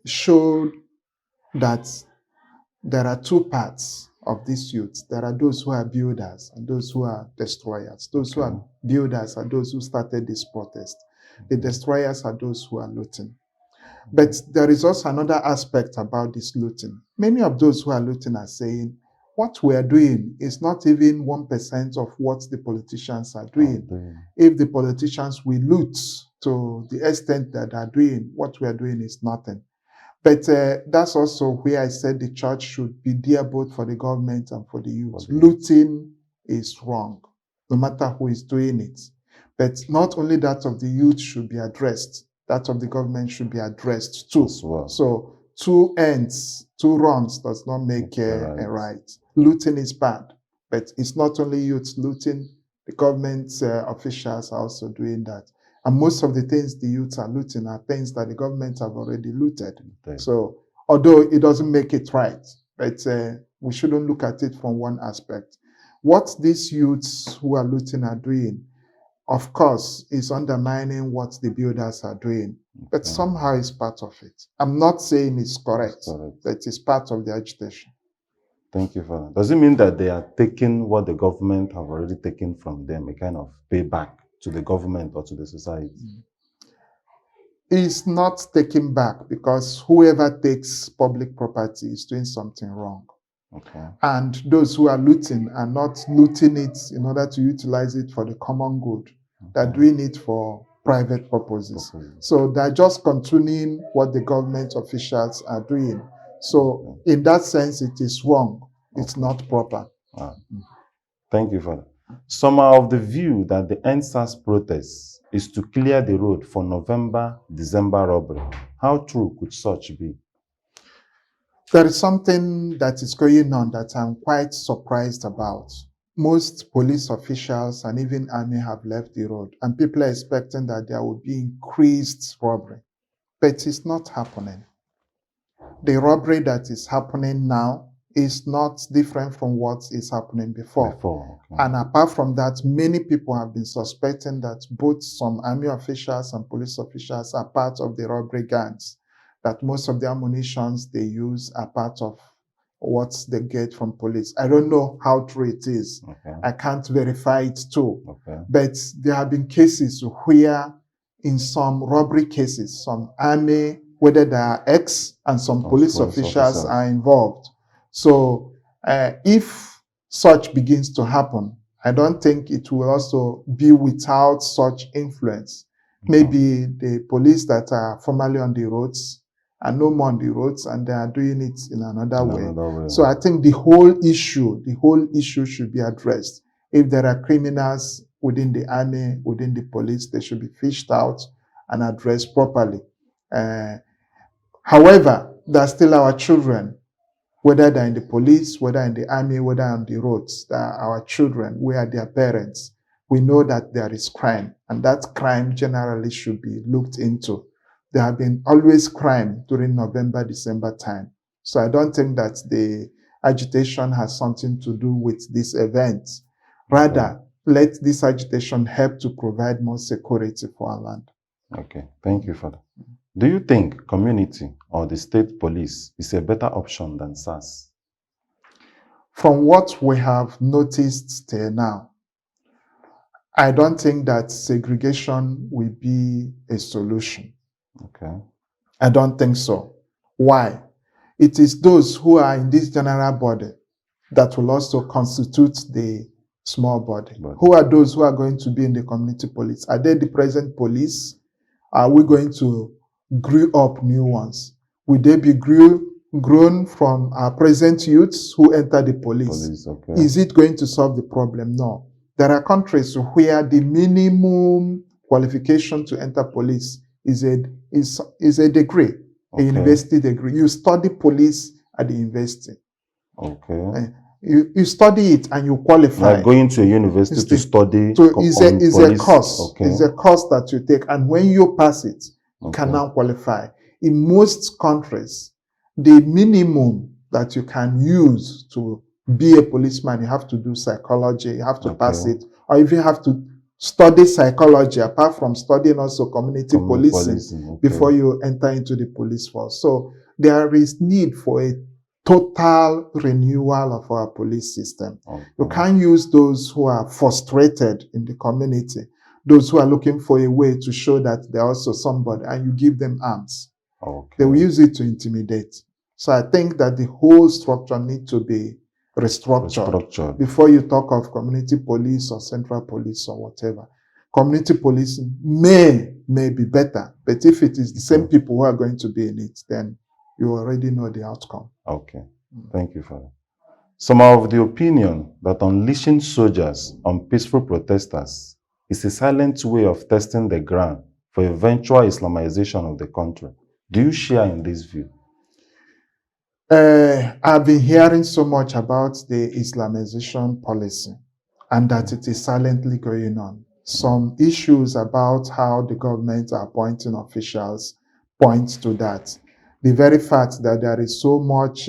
showed that there are two parts of these youths. There are those who are builders and those who are destroyers. Those who are builders are those who started this protest. The destroyers are those who are looting. But there is also another aspect about this looting. Many of those who are looting are saying, what we are doing is not even 1% of what the politicians are doing. If the politicians will loot to the extent that they are doing, what we are doing is nothing. But that's also where I said the church should be there both for the government and for the youth. Looting is wrong, no matter who is doing it. But not only that of the youth should be addressed, that of the government should be addressed too. So two ends, two wrongs does not make a right. Looting is bad, but it's not only youth looting, the government officials are also doing that. And most of the things the youths are looting are things that the government have already looted. So although it doesn't make it right, but we shouldn't look at it from one aspect. What these youths who are looting are doing, of course, is undermining what the builders are doing, but somehow it's part of it. I'm not saying it's correct, but it's part of the agitation. Thank you, Father. Does it mean that they are taking what the government have already taken from them, a kind of payback to the government or to the society? It's not taken back because whoever takes public property is doing something wrong. And those who are looting are not looting it in order to utilize it for the common good. They're doing it for private purposes. So they're just continuing what the government officials are doing. So in that sense, it is wrong. It's not proper. Thank you, Father. Some are of the view that the EndSARS protest is to clear the road for November-December robbery. How true could such be? There is something that is going on that I'm quite surprised about. Most police officials and even army have left the road, and people are expecting that there will be increased robbery. But it's not happening. The robbery that is happening now is not different from what is happening before. Okay. And apart from that, many people have been suspecting that both some army officials and police officials are part of the robbery gangs, that most of the ammunitions they use are part of what they get from police. I don't know how true it is. Okay. I can't verify it too. Okay. But there have been cases where in some robbery cases, some army, whether they are ex and some police officials are involved. So if such begins to happen, I don't think it will also be without such influence. Maybe the police that are formerly on the roads are no more on the roads and they are doing it in another way. So I think the whole issue should be addressed. If there are criminals within the army, within the police, they should be fished out and addressed properly. However, there are still our children, whether they're in the police, whether in the army, whether on the roads. They are our children. We are their parents. We know that there is crime, and that crime generally should be looked into. There have been always crime during November, December time. So I don't think that the agitation has something to do with this event. Rather, let this agitation help to provide more security for our land. Okay, thank you for that. Do you think community or the state police is a better option than SARS? From what we have noticed till now, I don't think that segregation will be a solution. Okay. I don't think so. Why? It is those who are in this general body that will also constitute the small body. Who are those who are going to be in the community police? Are they the present police? Are we going to grow up new ones? Will they be grown from our present youths who enter the police? Okay. Is it going to solve the problem? No. There are countries where the minimum qualification to enter police is a degree, a university degree. You study police at the university. Okay. You study it and you qualify. Like going to a university to study. So it's a course. Okay. It's a course that you take, and when you pass it, you can now qualify. In most countries, the minimum that you can use to be a policeman, you have to do psychology, you have to pass it, or even have to study psychology, apart from studying also community policing before you enter into the police force. So there is need for a total renewal of our police system. You can't use those who are frustrated in the community, those who are looking for a way to show that they're also somebody, and you give them arms. They will use it to intimidate. So I think that the whole structure needs to be restructured before you talk of community police or central police or whatever. Community policing may be better, but if it is the same people who are going to be in it, then you already know the outcome. Okay, thank you for that. Some are of the opinion that unleashing soldiers on peaceful protesters is a silent way of testing the ground for eventual Islamization of the country. Do you share in this view? I've been hearing so much about the Islamization policy and that it is silently going on. Some issues about how the government are appointing officials point to that. The very fact that there is so much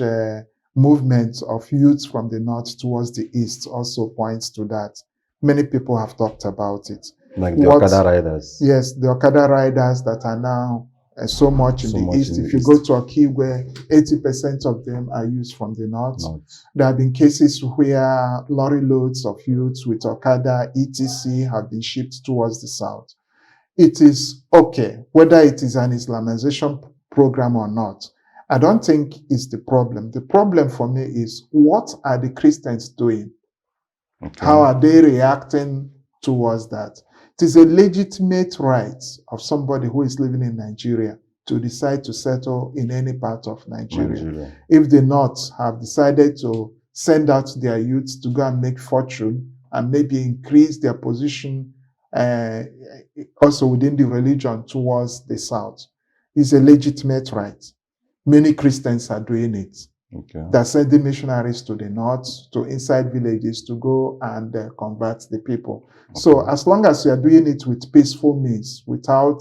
movement of youth from the north towards the east also points to that. Many people have talked about it. Like the Okada riders. Yes, the Okada riders that are now so much in the east. If you go to Okigwe, 80% of them are used from the north. There have been cases where lorry loads of youths with Okada, etc. have been shipped towards the south. It is okay, whether it is an Islamization program or not. I don't think it's the problem. The problem for me is, what are the Christians doing? How are they reacting towards that? It is a legitimate right of somebody who is living in Nigeria to decide to settle in any part of Nigeria. If the North have decided to send out their youths to go and make fortune and maybe increase their position also within the religion towards the South, it's a legitimate right. Many Christians are doing it. They're sending missionaries to the north, to inside villages to go and convert the people. So as long as you are doing it with peaceful means, without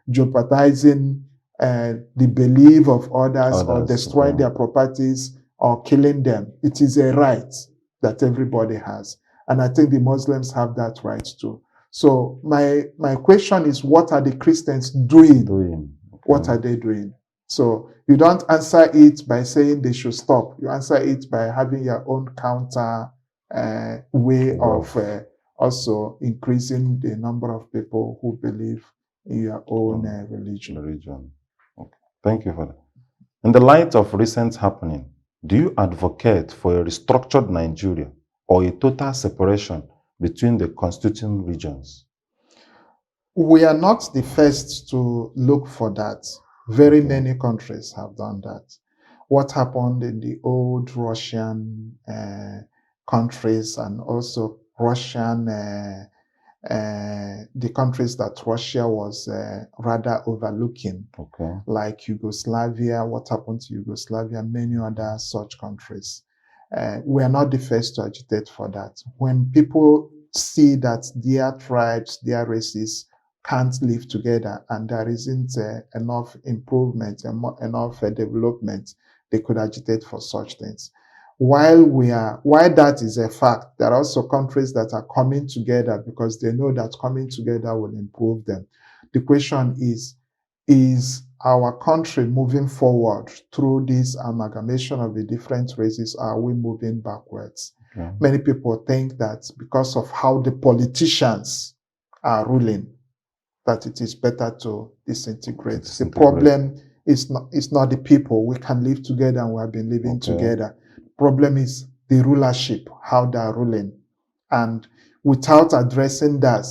jeopardizing the belief of others or destroying their properties or killing them. It is a right that everybody has. And I think the Muslims have that right too. So my question is, what are the Christians doing? What are they doing? So you don't answer it by saying they should stop. You answer it by having your own counter way of also increasing the number of people who believe in your own religion. Okay. Thank you for that. In the light of recent happening, do you advocate for a restructured Nigeria or a total separation between the constituent regions? We are not the first to look for that. Very many countries have done that. What happened in the old Russian countries and also Russian, the countries that Russia was rather overlooking, like Yugoslavia, what happened to Yugoslavia, many other such countries. We are not the first to agitate for that. When people see that their tribes, their races can't live together and there isn't enough improvement, enough development, they could agitate for such things. While that is a fact, there are also countries that are coming together because they know that coming together will improve them. The question is our country moving forward through this amalgamation of the different races? Are we moving backwards? Many people think that because of how the politicians are ruling, that it is better to disintegrate. The problem is not the people. We can live together and we have been living together. Problem is the rulership, how they are ruling. And without addressing that,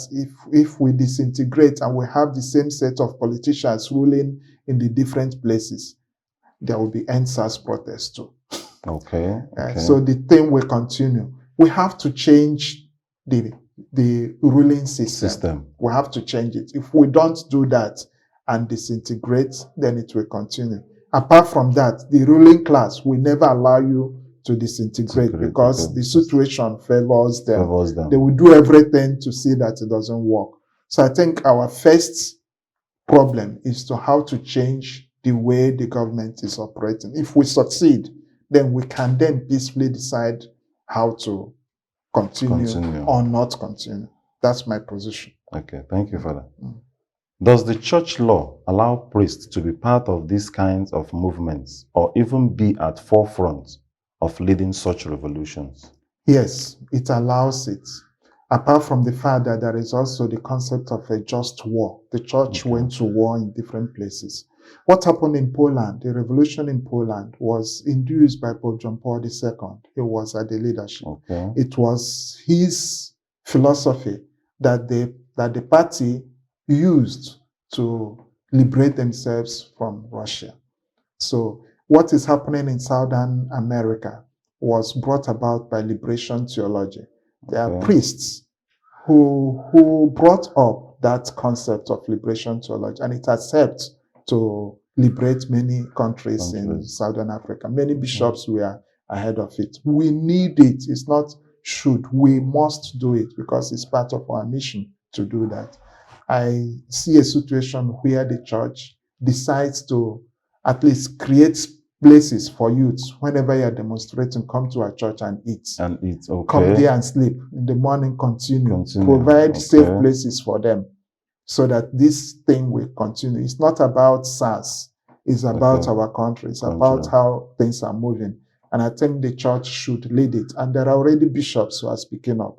if we disintegrate and we have the same set of politicians ruling in the different places, there will be NSAS protests too. So the thing will continue. We have to change the ruling system. We have to change it. If we don't do that and disintegrate, then it will continue. Apart from that, the ruling class will never allow you to disintegrate because the situation favors them. They will do everything to see that it doesn't work. So I think our first problem is to how to change the way the government is operating. If we succeed, then we can then peacefully decide how to continue or not continue. That's my position. Okay, thank you for that. Does the church law allow priests to be part of these kinds of movements or even be at forefront of leading such revolutions? Yes, it allows it. Apart from the fact that there is also the concept of a just war. The church went to war in different places. What happened in Poland, the revolution in Poland, was induced by Pope John Paul II. He was at the leadership. It was his philosophy that the party used to liberate themselves from Russia. So what is happening in Southern America was brought about by liberation theology. There are priests who brought up that concept of liberation theology, and it has helped to liberate many countries in Southern Africa. Many bishops were ahead of it. We need it. It's not should. We must do it because it's part of our mission to do that. I see a situation where the church decides to at least create places for youths. Whenever you're demonstrating, come to our church and eat. Come there and sleep. In the morning, continue. Provide safe places for them so that this thing will continue. It's not about SARS. It's about our country. It's about how things are moving. And I think the church should lead it. And there are already bishops who are speaking up.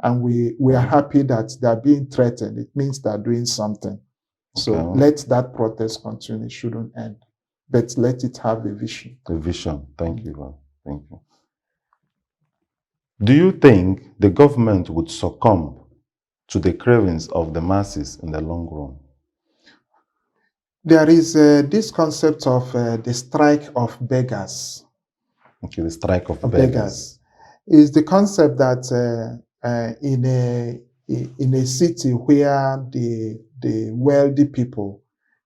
And we are happy that they are being threatened. It means they are doing something. So let that protest continue. It shouldn't end. But let it have a vision. A vision. Thank you. Thank you. Do you think the government would succumb to the cravings of the masses in the long run? There is this concept of the strike of beggars. The strike of beggars. Is the concept that in a city where the wealthy people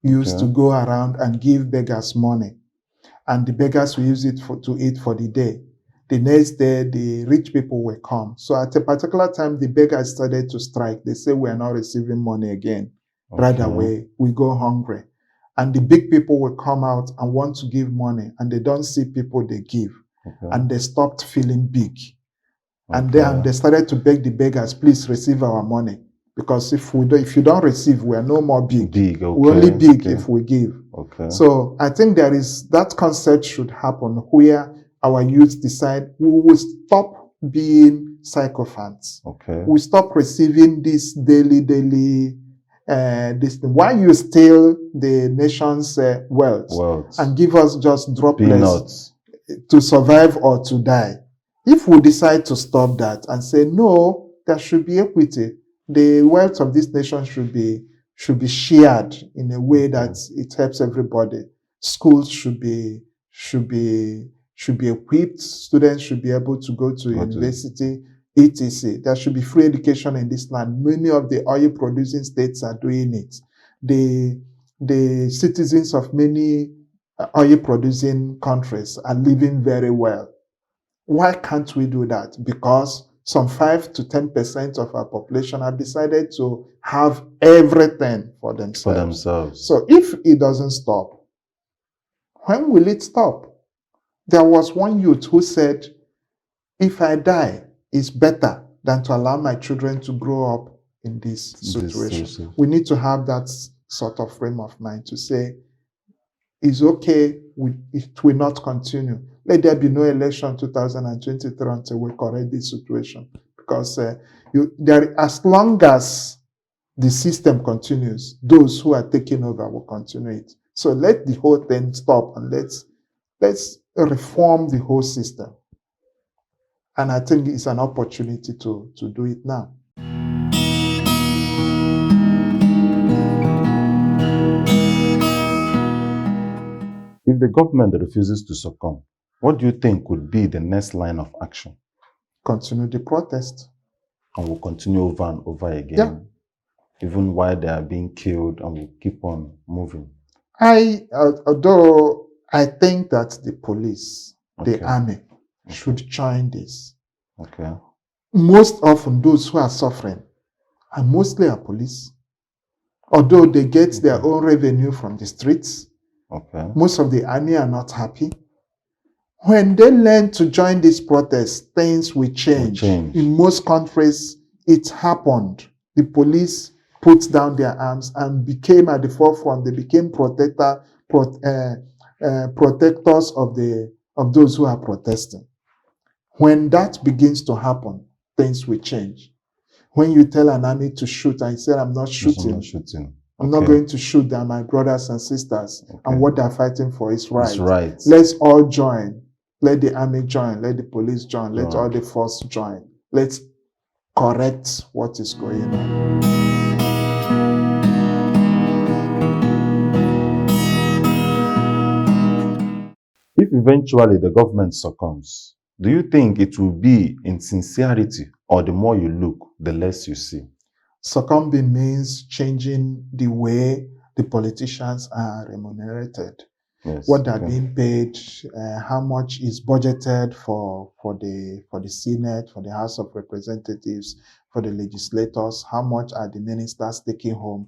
used to go around and give beggars money, and the beggars will use it to eat for the day. The next day, the rich people will come. So at a particular time, the beggars started to strike. They say, we are not receiving money again. Right away, we go hungry. And the big people will come out and want to give money, and they don't see people they give. and they stopped feeling big. And Okay. then they started to beg the beggars, please receive our money. Because if you don't receive, we are no more big. Big, okay. We're only big okay. if we give. Okay. So I think there is that concept should happen where our youth decide we will stop being sycophants. Okay. We stop receiving this daily this thing. Why you steal the nation's wealth and give us just droplets Peanuts to survive or to die? If we decide to stop that and say no, there should be equity. The wealth of this nation should be shared in a way that it helps everybody. Schools should be equipped. Students should be able to go to university, etc. There should be free education in this land. Many of the oil producing states are doing it. The citizens of many oil producing countries are living very well. Why can't we do that? Because some 5 to 10% of our population have decided to have everything for themselves. So if it doesn't stop, when will it stop? There was one youth who said, if I die, it's better than to allow my children to grow up in this situation. We need to have that sort of frame of mind to say, it's okay, it will not continue. Let there be no election 2023 until we correct this situation. Because as long as the system continues, those who are taking over will continue it. So let the whole thing stop and let's reform the whole system. And I think it's an opportunity to do it now. If the government refuses to succumb, what do you think would be the next line of action? Continue the protest. And we'll continue over and over again, even while they are being killed, and we'll keep on moving. Although I think that the police, the army, should join this. Okay. Most often, those who are suffering are mostly our police. Although they get their own revenue from the streets, most of the army are not happy. When they learn to join this protest, things will change. In most countries, it happened. The police put down their arms and became at the forefront. They became protectors of those who are protesting. When that begins to happen, things will change. When you tell an army to shoot and say, I'm not shooting. I'm not going to shoot them, my brothers and sisters. And what they're fighting for is right. Let's all join. Let the army join. Let the police join. Let all the force join. Let's correct what is going on. If eventually the government succumbs, do you think it will be in sincerity, or the more you look, the less you see? Succumbing means changing the way the politicians are remunerated. What they're being paid, how much is budgeted for the Senate, for the House of Representatives, for the legislators, how much are the ministers taking home?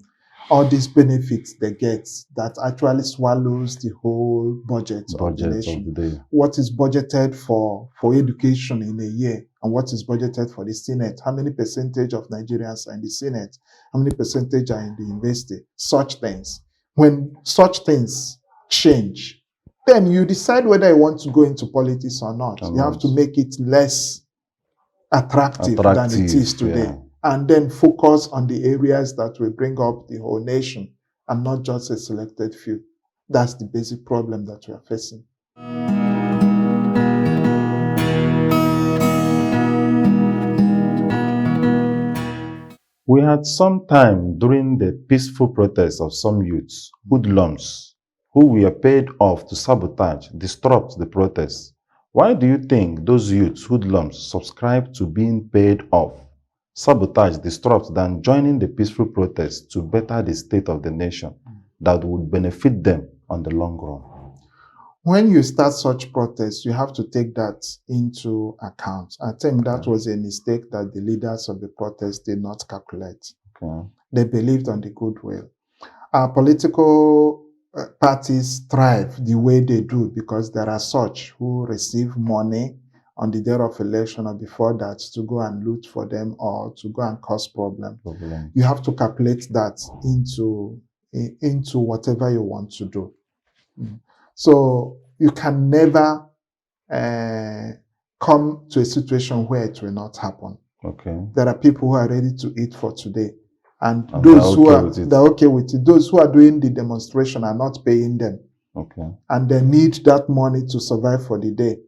All these benefits they get that actually swallows the whole budget of the nation. What is budgeted for education in a year, and what is budgeted for the Senate? How many percentage of Nigerians are in the Senate? How many percentage are in the university? Such things. When such things change, then you decide whether you want to go into politics or not. You have to make it less attractive than it is today. And then focus on the areas that will bring up the whole nation and not just a selected few. That's the basic problem that we are facing. We had some time during the peaceful protests of some youths, hoodlums, who were paid off to sabotage, disrupt the protests. Why do you think those youths, hoodlums, subscribe to being paid off, sabotage, disrupt, than joining the peaceful protests to better the state of the nation that would benefit them on the long run? When you start such protests, you have to take that into account. I think that was a mistake that the leaders of the protest did not calculate. They believed on the goodwill. Our political parties thrive the way they do because there are such who receive money on the day of election or before that to go and loot for them or to go and cause problem. You have to calculate that into whatever you want to do. So you can never come to a situation where it will not happen. Okay. There are people who are ready to eat for today. And And those who they're are okay with it. they're okay with it. Those who are doing the demonstration are not paying them. Okay. And they need that money to survive for the day.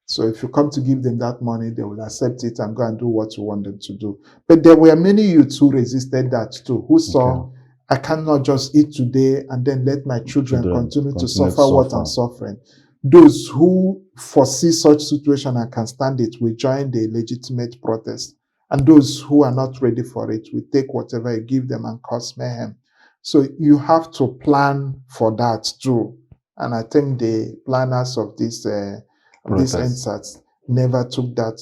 So if you come to give them that money, they will accept it and go and do what you want them to do. But there were many youths who resisted that too, who saw, I cannot just eat today and then let my children continue to suffer what I'm suffering. Those who foresee such situation and can stand it will join the legitimate protest. And those who are not ready for it will take whatever you give them and cause mayhem. So you have to plan for that too. And I think the planners of this NSATs never took that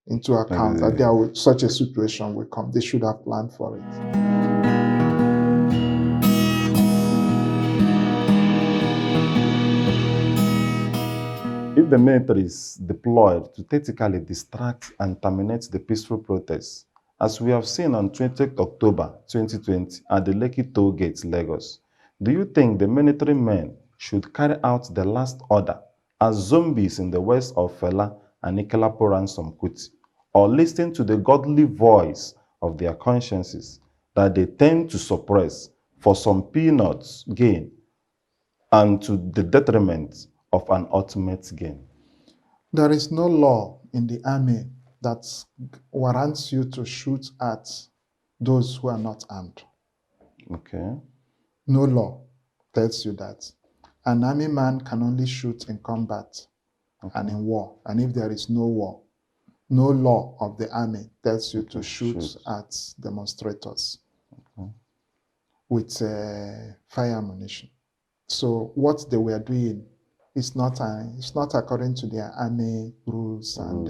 into account. That such a situation will come. They should have planned for it. If the military is deployed to tactically distract and terminate the peaceful protests, as we have seen on 20th October 2020 at the Lekki Toll Gate, Lagos, do you think the military men should carry out the last order as zombies in the west of Fela and Ikelapo Ransom Kuti, or listen to the godly voice of their consciences that they tend to suppress for some peanuts gain and to the detriment of an ultimate gain? There is no law in the army that warrants you to shoot at those who are not armed. Okay. No law tells you that. An army man can only shoot in combat and in war. And if there is no war, no law of the army tells you to shoot at demonstrators with fire ammunition. So what they were doing is not according to their army rules and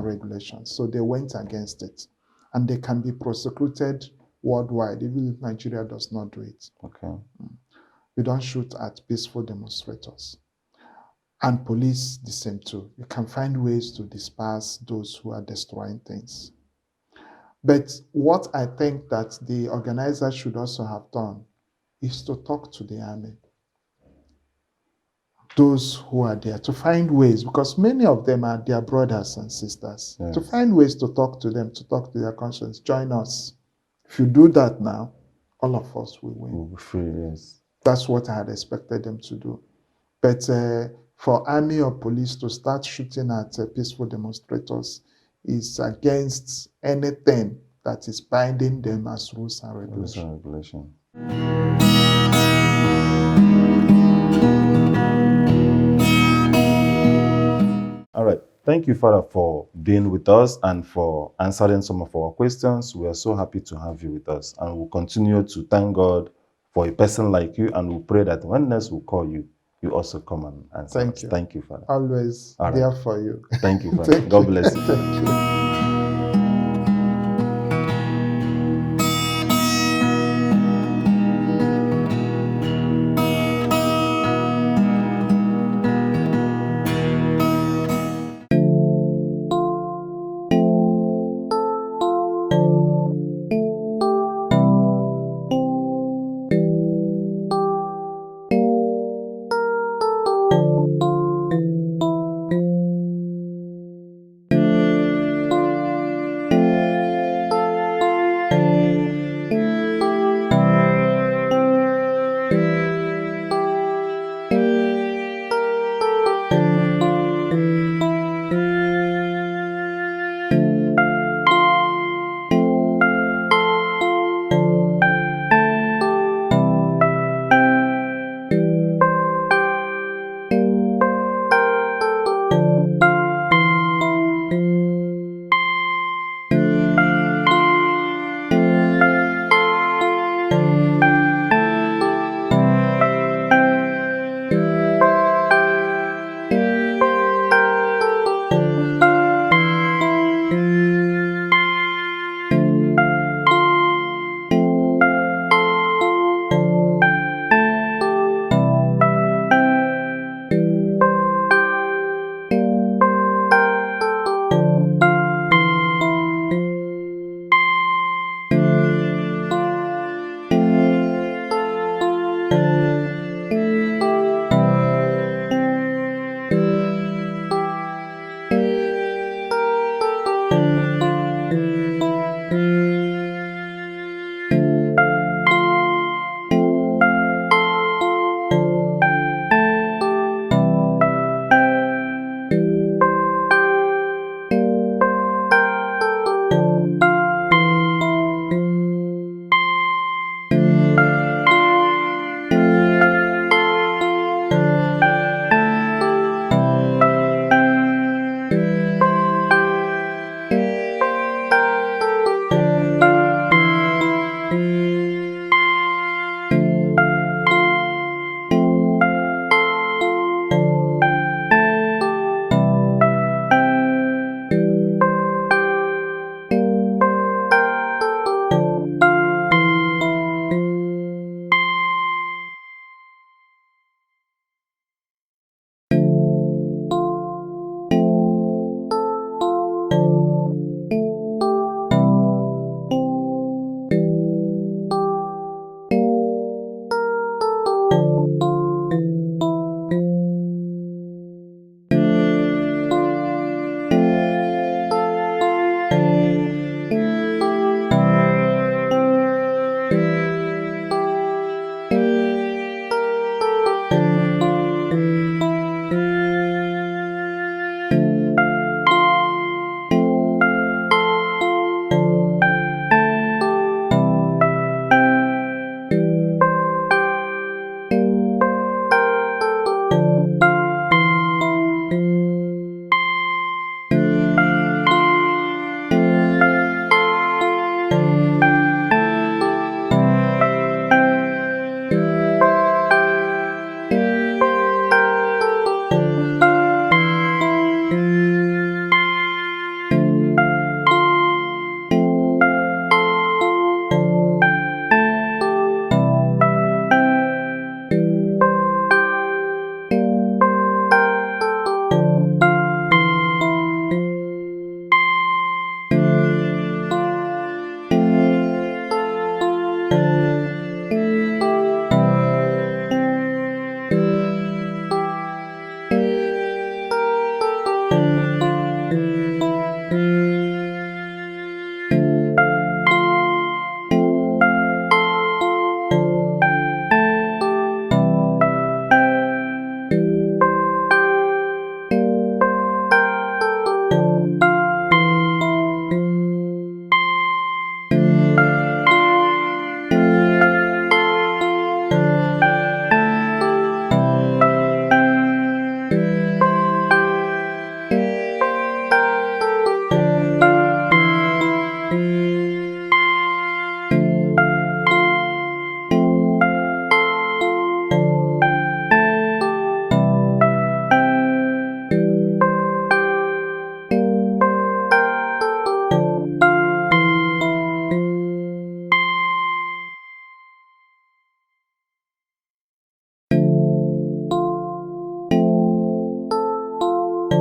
regulations. So they went against it, and they can be prosecuted worldwide, even if Nigeria does not do it. Okay. You don't shoot at peaceful demonstrators. And police, the same too. You can find ways to disperse those who are destroying things. But what I think that the organizers should also have done is to talk to the army. Those who are there, to find ways, because many of them are their brothers and sisters, to find ways to talk to them, to talk to their conscience. Join us. If you do that now, all of us will win. We'll be free, yes. That's what I had expected them to do. But for army or police to start shooting at peaceful demonstrators is against anything that is binding them as rules and regulations. All right. Thank you, Father, for being with us and for answering some of our questions. We are so happy to have you with us, and we'll continue to thank God for a person like you, and we'll pray that when next we call you, you also come and answer us. Thank you, Father. Always there for you. Thank you, Father. God bless you. Thank you.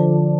you.